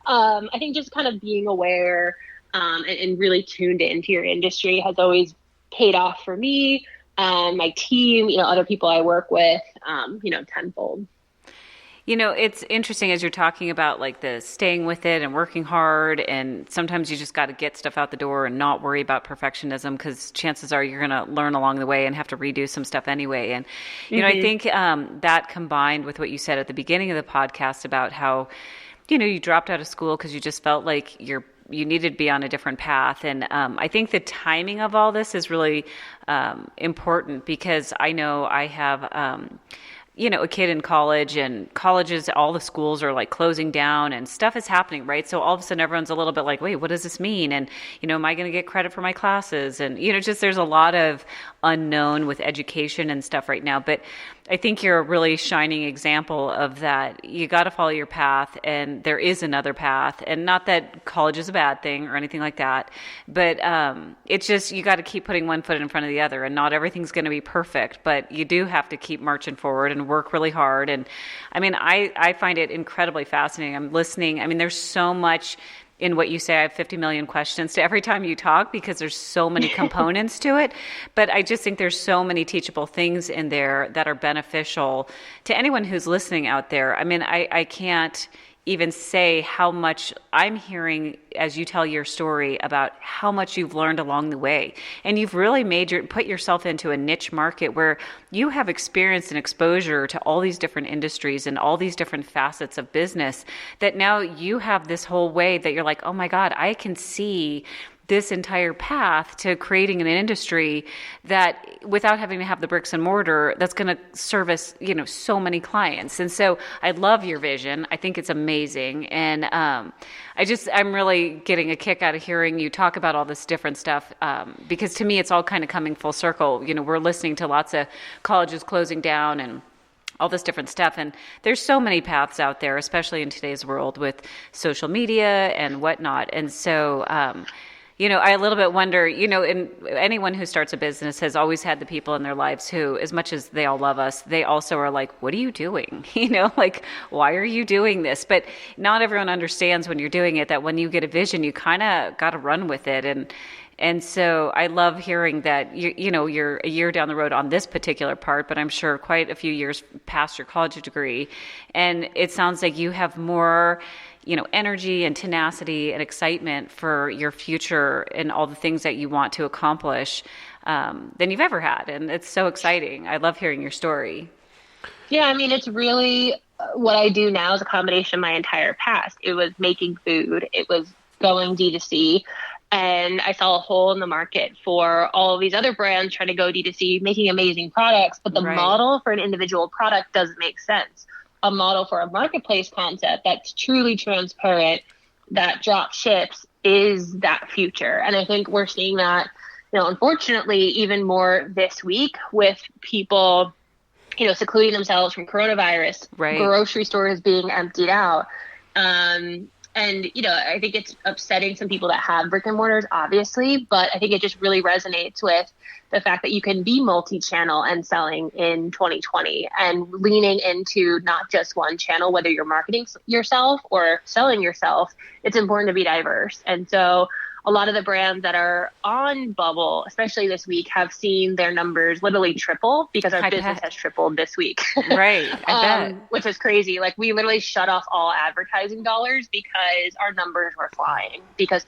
I think just kind of being aware and really tuned into your industry has always paid off for me, my team, other people I work with, tenfold. It's interesting as you're talking about like the staying with it and working hard, and sometimes you just got to get stuff out the door and not worry about perfectionism because chances are you're going to learn along the way and have to redo some stuff anyway. And, I think that combined with what you said at the beginning of the podcast about how, you dropped out of school because you just felt like you needed to be on a different path. And I think the timing of all this is really important because I know I have, a kid in college, and colleges, all the schools are like closing down and stuff is happening, right? So all of a sudden everyone's a little bit like, wait, what does this mean? And, am I going to get credit for my classes? And, just there's a lot of unknown with education and stuff right now. But I think you're a really shining example of that. You got to follow your path, and there is another path. And not that college is a bad thing or anything like that, but it's just you got to keep putting one foot in front of the other, and not everything's going to be perfect, but you do have to keep marching forward and work really hard. And I mean, I find it incredibly fascinating. I'm listening. I mean, there's so much in what you say. I have 50 million questions to every time you talk because there's so many components to it. But I just think there's so many teachable things in there that are beneficial to anyone who's listening out there. I mean, I can't even say how much I'm hearing as you tell your story about how much you've learned along the way. And you've really put yourself into a niche market where you have experience and exposure to all these different industries and all these different facets of business that now you have this whole way that you're like, oh my God, I can see this entire path to creating an industry that without having to have the bricks and mortar that's going to service, so many clients. And so I love your vision. I think it's amazing. And I'm really getting a kick out of hearing you talk about all this different stuff because to me, it's all kind of coming full circle. We're listening to lots of colleges closing down and all this different stuff. And there's so many paths out there, especially in today's world with social media and whatnot. And so, I a little bit wonder, and anyone who starts a business has always had the people in their lives who, as much as they all love us, they also are like, what are you doing? Like, why are you doing this? But not everyone understands when you're doing it, that when you get a vision, you kind of got to run with it. And so I love hearing that, you're a year down the road on this particular part, but I'm sure quite a few years past your college degree. And it sounds like you have more energy and tenacity and excitement for your future and all the things that you want to accomplish than you've ever had. And it's so exciting. I love hearing your story. Yeah, I mean, it's really what I do now is a combination of my entire past. It was making food. It was going D2C. And I saw a hole in the market for all of these other brands trying to go D2C, making amazing products. But the model for an individual product doesn't make sense. A model for a marketplace concept that's truly transparent, that drop ships, is that future. And I think we're seeing that, unfortunately, even more this week with people, secluding themselves from coronavirus, grocery stores being emptied out. And And, I think it's upsetting some people that have brick and mortars, obviously, but I think it just really resonates with the fact that you can be multi-channel and selling in 2020 and leaning into not just one channel, whether you're marketing yourself or selling yourself. It's important to be diverse. And so a lot of the brands that are on Bubble, especially this week, have seen their numbers literally triple because our business has tripled this week. Right. I bet. Which is crazy. Like, we literally shut off all advertising dollars because our numbers were flying, because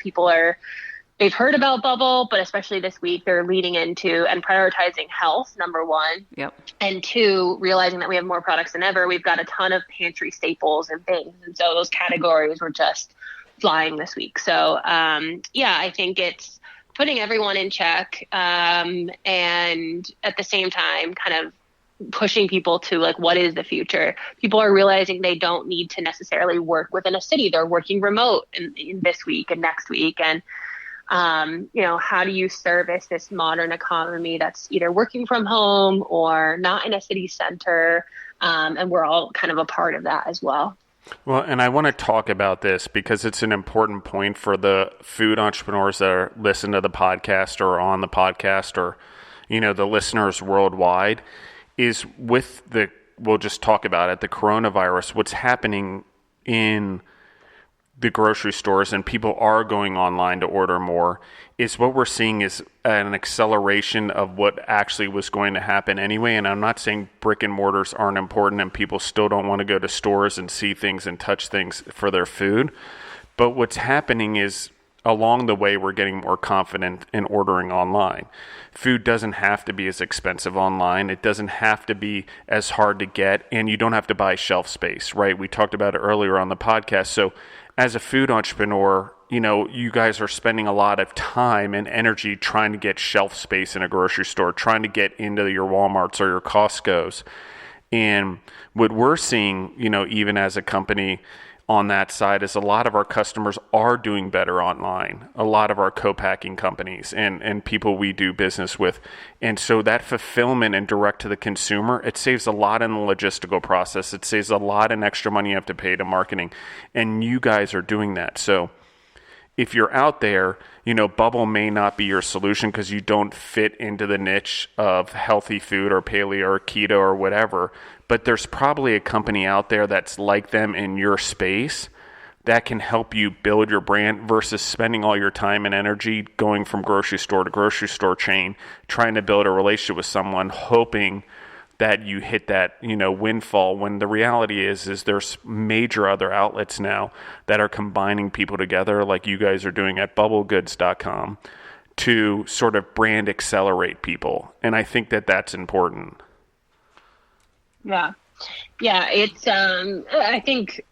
they've heard about Bubble, but especially this week, they're leading into and prioritizing health, number one. Yep. And two, realizing that we have more products than ever. We've got a ton of pantry staples and things. And so those categories were just flying this week. So, I think it's putting everyone in check, and at the same time, kind of pushing people to, like, what is the future? People are realizing they don't need to necessarily work within a city. They're working remote in this week and next week. And, how do you service this modern economy that's either working from home or not in a city center? And we're all kind of a part of that as well. Well, and I want to talk about this because it's an important point for the food entrepreneurs that listen to the podcast or on the podcast, or, the listeners worldwide, is with we'll just talk about it, the coronavirus, what's happening in the grocery stores, and people are going online to order more, is what we're seeing is an acceleration of what actually was going to happen anyway. And I'm not saying brick and mortars aren't important and people still don't want to go to stores and see things and touch things for their food. But what's happening is, along the way, we're getting more confident in ordering online. Food doesn't have to be as expensive online. It doesn't have to be as hard to get, and you don't have to buy shelf space, right? We talked about it earlier on the podcast. So as a food entrepreneur, you guys are spending a lot of time and energy trying to get shelf space in a grocery store, trying to get into your Walmarts or your Costco's. And what we're seeing, even as a company on that side, is a lot of our customers are doing better online. A lot of our co-packing companies and people we do business with. And so that fulfillment and direct to the consumer, it saves a lot in the logistical process. It saves a lot in extra money you have to pay to marketing. And you guys are doing that. So if you're out there, Bubble may not be your solution because you don't fit into the niche of healthy food or paleo or keto or whatever, but there's probably a company out there that's like them in your space that can help you build your brand versus spending all your time and energy going from grocery store to grocery store chain, trying to build a relationship with someone, hoping that you hit that, windfall, when the reality is there's major other outlets now that are combining people together, like you guys are doing at bubblegoods.com, to sort of brand accelerate people. And I think that that's important. Yeah. It's, I think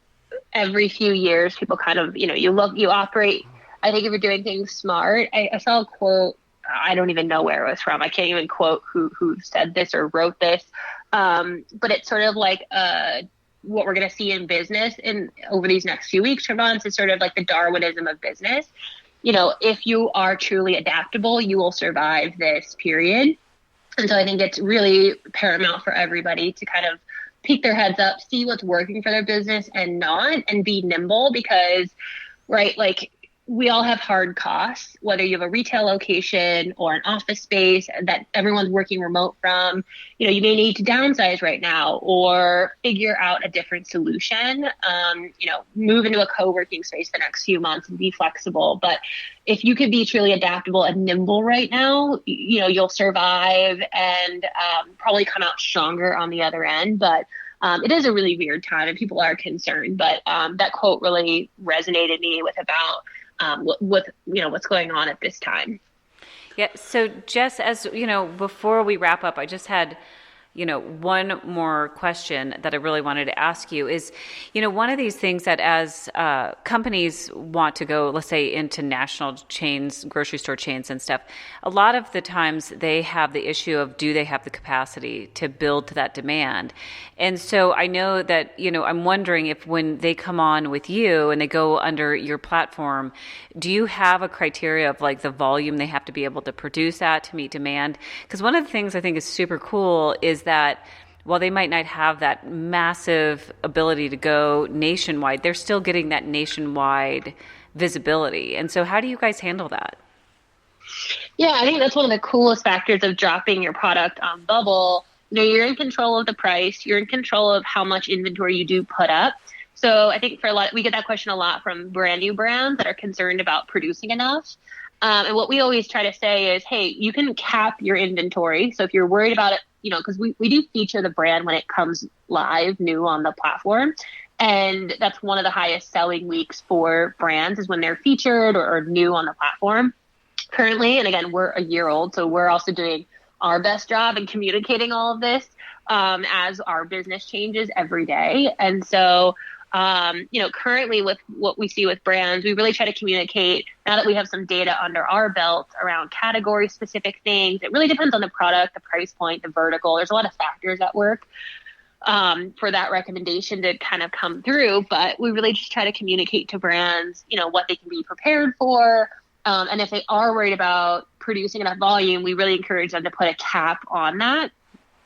every few years people kind of, you operate, I think if you're doing things smart, I saw a quote, I don't even know where it was from. I can't even quote who said this or wrote this. But it's sort of like what we're going to see in business over these next few weeks or months is sort of like the Darwinism of business. If you are truly adaptable, you will survive this period. And so I think it's really paramount for everybody to kind of peek their heads up, see what's working for their business and not, and be nimble because, right, like, we all have hard costs, whether you have a retail location or an office space that everyone's working remote from. You may need to downsize right now or figure out a different solution, move into a co-working space the next few months and be flexible. But if you could be truly adaptable and nimble right now, you'll survive and probably come out stronger on the other end. But it is a really weird time and people are concerned. But that quote really resonated me with about what's going on at this time. Yeah. So Jess, as before we wrap up, I just had, one more question that I really wanted to ask you is, one of these things that as companies want to go, let's say, into national chains, grocery store chains and stuff, a lot of the times they have the issue of, do they have the capacity to build to that demand? And so I know that, I'm wondering if when they come on with you and they go under your platform, do you have a criteria of like the volume they have to be able to produce at to meet demand? Because one of the things I think is super cool is that while they might not have that massive ability to go nationwide, they're still getting that nationwide visibility. And so how do you guys handle that? Yeah, I think that's one of the coolest factors of dropping your product on Bubble. You're in control of the price. You're in control of how much inventory you do put up. So I think we get that question a lot from brand new brands that are concerned about producing enough. And what we always try to say is, hey, you can cap your inventory. So if you're worried about it, because we do feature the brand when it comes live new on the platform. And that's one of the highest selling weeks for brands is when they're featured or new on the platform currently. And again, we're a year old, so we're also doing our best job in communicating all of this as our business changes every day. And so currently with what we see with brands, we really try to communicate now that we have some data under our belt around category specific things. It really depends on the product, the price point, the vertical. There's a lot of factors at work for that recommendation to kind of come through. But we really just try to communicate to brands, what they can be prepared for. And if they are worried about producing enough volume, we really encourage them to put a cap on that.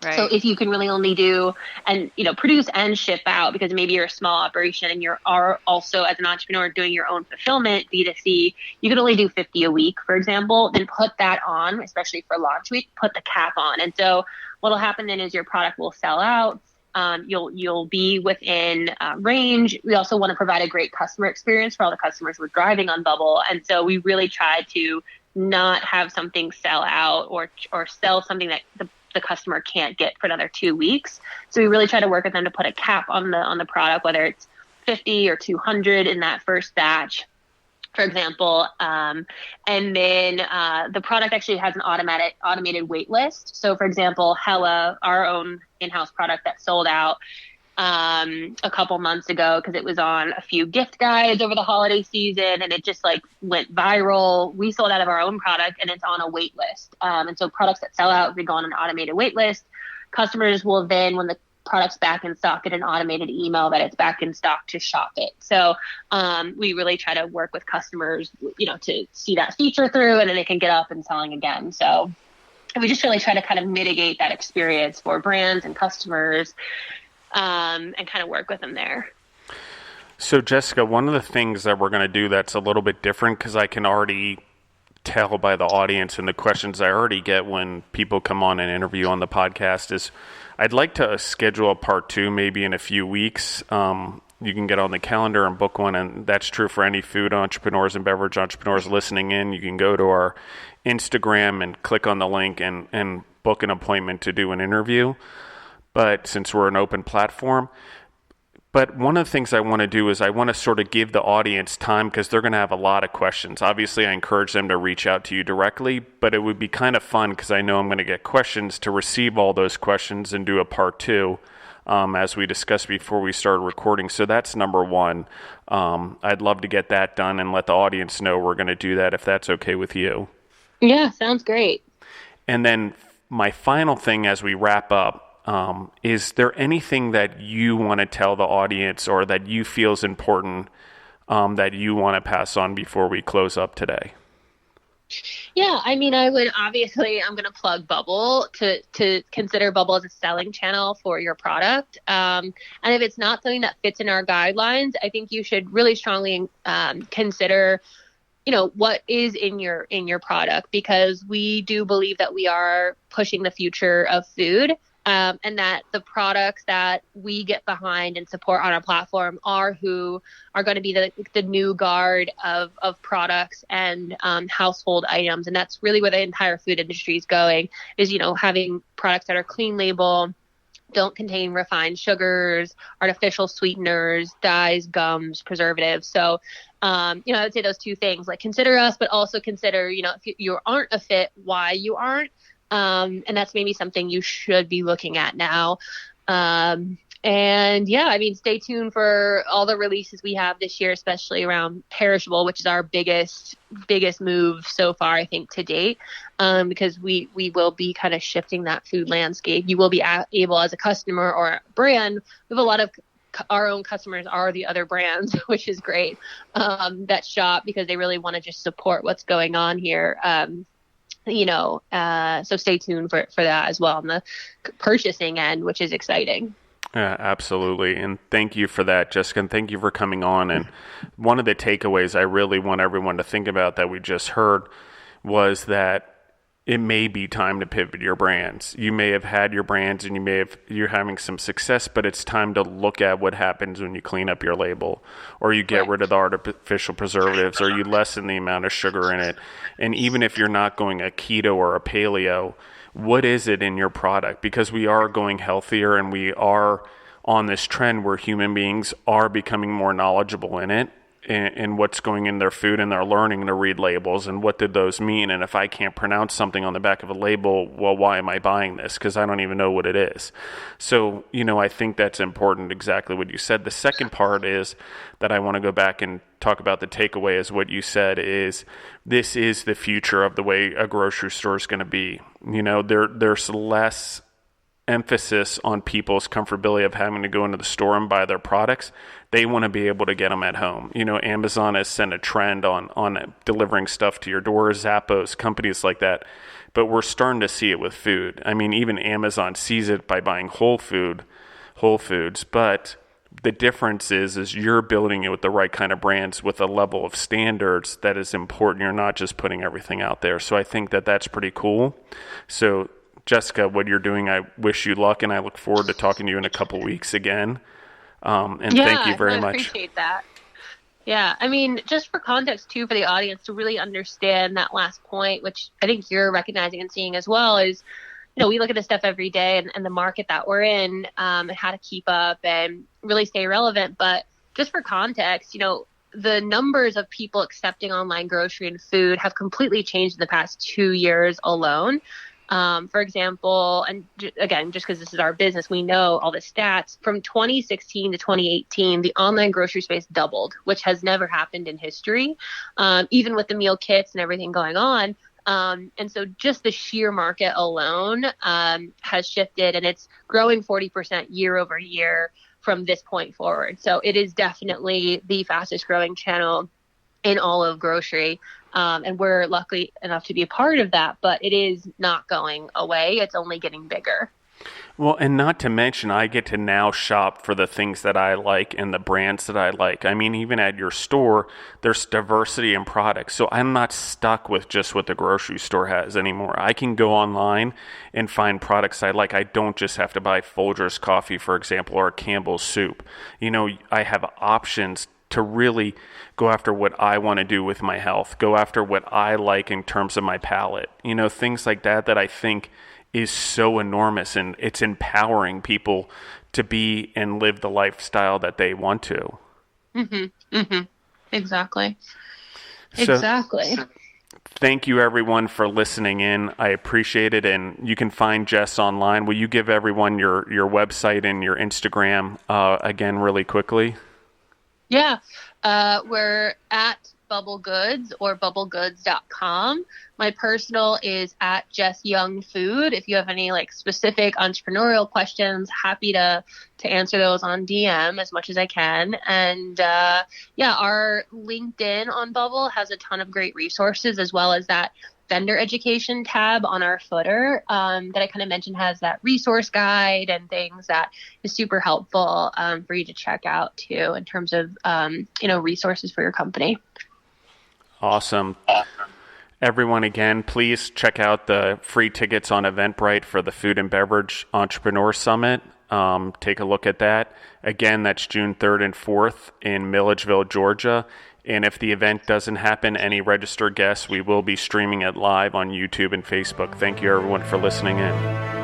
Right. So if you can really only do and, produce and ship out, because maybe you're a small operation and you are also as an entrepreneur doing your own fulfillment, B2C, you can only do 50 a week, for example, then put that on, especially for launch week, put the cap on. And so what'll happen then is your product will sell out. You'll be within range. We also want to provide a great customer experience for all the customers we're driving on Bubble. And so we really try to not have something sell out or sell something that the customer can't get for another 2 weeks. So we really try to work with them to put a cap on the product, whether it's 50 or 200 in that first batch, for example. And then the product actually has an automated wait list. So for example, Hella, our own in-house product that sold out a couple months ago because it was on a few gift guides over the holiday season and it just went viral. We sold out of our own product and it's on a wait list. And so products that sell out, they go on an automated wait list. Customers will then, when the product's back in stock, get an automated email that it's back in stock to shop it. So we really try to work with customers, to see that feature through and then they can get up and selling again. So we just really try to kind of mitigate that experience for brands and customers and kind of work with them there. So Jessica, one of the things that we're going to do that's a little bit different, because I can already tell by the audience and the questions I already get when people come on an interview on the podcast, is I'd like to schedule a part 2 maybe in a few weeks. You can get on the calendar and book one, and that's true for any food entrepreneurs and beverage entrepreneurs listening in. You can go to our Instagram and click on the link and book an appointment to do an interview. But since we're an open platform, but one of the things I want to do is I want to sort of give the audience time because they're going to have a lot of questions. Obviously, I encourage them to reach out to you directly, but it would be kind of fun because I know I'm going to get questions to receive all those questions and do a part 2 as we discussed before we started recording. So that's number 1. I'd love to get that done and let the audience know we're going to do that if that's okay with you. Yeah, sounds great. And then my final thing as we wrap up, is there anything that you want to tell the audience or that you feel is important that you want to pass on before we close up today? Yeah, I mean, I'm going to plug Bubble to consider Bubble as a selling channel for your product. And if it's not something that fits in our guidelines, I think you should really strongly consider what is in your product, because we do believe that we are pushing the future of food. And that the products that we get behind and support on our platform are who are going to be the new guard of products and household items. And that's really where the entire food industry is going, is, having products that are clean label, don't contain refined sugars, artificial sweeteners, dyes, gums, preservatives. So, I would say those 2 things, consider us, but also consider, if you aren't a fit, why you aren't. And that's maybe something you should be looking at now. And yeah, I mean, stay tuned for all the releases we have this year, especially around perishable, which is our biggest move so far, I think, to date, because we will be kind of shifting that food landscape. You will be able, as a customer or a brand, we have a lot of our own customers are the other brands, which is great, that shop because they really want to just support what's going on here. So stay tuned for that as well on the purchasing end, which is exciting. Yeah, absolutely. And thank you for that, Jessica. And thank you for coming on. And one of the takeaways I really want everyone to think about that we just heard was that it may be time to pivot your brands. You may have had your brands and you're having some success, but it's time to look at what happens when you clean up your label, or you get rid of the artificial preservatives, or you lessen the amount of sugar in it. And even if you're not going a keto or a paleo, what is it in your product? Because we are going healthier, and we are on this trend where human beings are becoming more knowledgeable in it, and what's going in their food, and they're learning to read labels and what did those mean. And if I can't pronounce something on the back of a label, well, why am I buying this? Because I don't even know what it is. So, I think that's important, exactly what you said. The second part is that I want to go back and talk about the takeaway is what you said is this is the future of the way a grocery store is going to be. There's less emphasis on people's comfortability of having to go into the store and buy their products. They want to be able to get them at home. Amazon has sent a trend on delivering stuff to your door, Zappos, companies like that. But we're starting to see it with food. I mean, even Amazon sees it by buying Whole Foods. But the difference is you're building it with the right kind of brands with a level of standards that is important. You're not just putting everything out there. So I think that that's pretty cool. So Jessica, what you're doing, I wish you luck, and I look forward to talking to you in a couple weeks again. Thank you very much. I appreciate that. Yeah, I mean, just for context, too, for the audience to really understand that last point, which I think you're recognizing and seeing as well, is, we look at this stuff every day and the market that we're in, and how to keep up and really stay relevant. But just for context, the numbers of people accepting online grocery and food have completely changed in the past 2 years alone. For example, and again, just because this is our business, we know all the stats. From 2016 to 2018, the online grocery space doubled, which has never happened in history, even with the meal kits and everything going on. And so just the sheer market alone has shifted, and it's growing 40% year over year from this point forward. So it is definitely the fastest growing channel in all of grocery. And we're lucky enough to be a part of that, but it is not going away. It's only getting bigger. Well, and not to mention, I get to now shop for the things that I like and the brands that I like. I mean, even at your store, there's diversity in products. So I'm not stuck with just what the grocery store has anymore. I can go online and find products I like. I don't just have to buy Folgers coffee, for example, or Campbell's soup. I have options to really go after what I want to do with my health, go after what I like in terms of my palate, things like that I think is so enormous, and it's empowering people to be and live the lifestyle that they want to. Exactly. Exactly. Thank you, everyone, for listening in. I appreciate it, and you can find Jess online. Will you give everyone your website and your Instagram again really quickly? Yeah, we're at Bubble Goods or bubblegoods.com. My personal is at Jess Young Food. If you have any specific entrepreneurial questions, happy to answer those on DM as much as I can. And our LinkedIn on Bubble has a ton of great resources, as well as that vendor education tab on our footer that I kind of mentioned has that resource guide and things that is super helpful for you to check out too in terms of resources for your company. Awesome. Everyone, again, please check out the free tickets on Eventbrite for the Food and Beverage Entrepreneur Summit. Take a look at that. Again, that's June 3rd and 4th in Milledgeville, Georgia. And if the event doesn't happen, any registered guests, we will be streaming it live on YouTube and Facebook. Thank you, everyone, for listening in.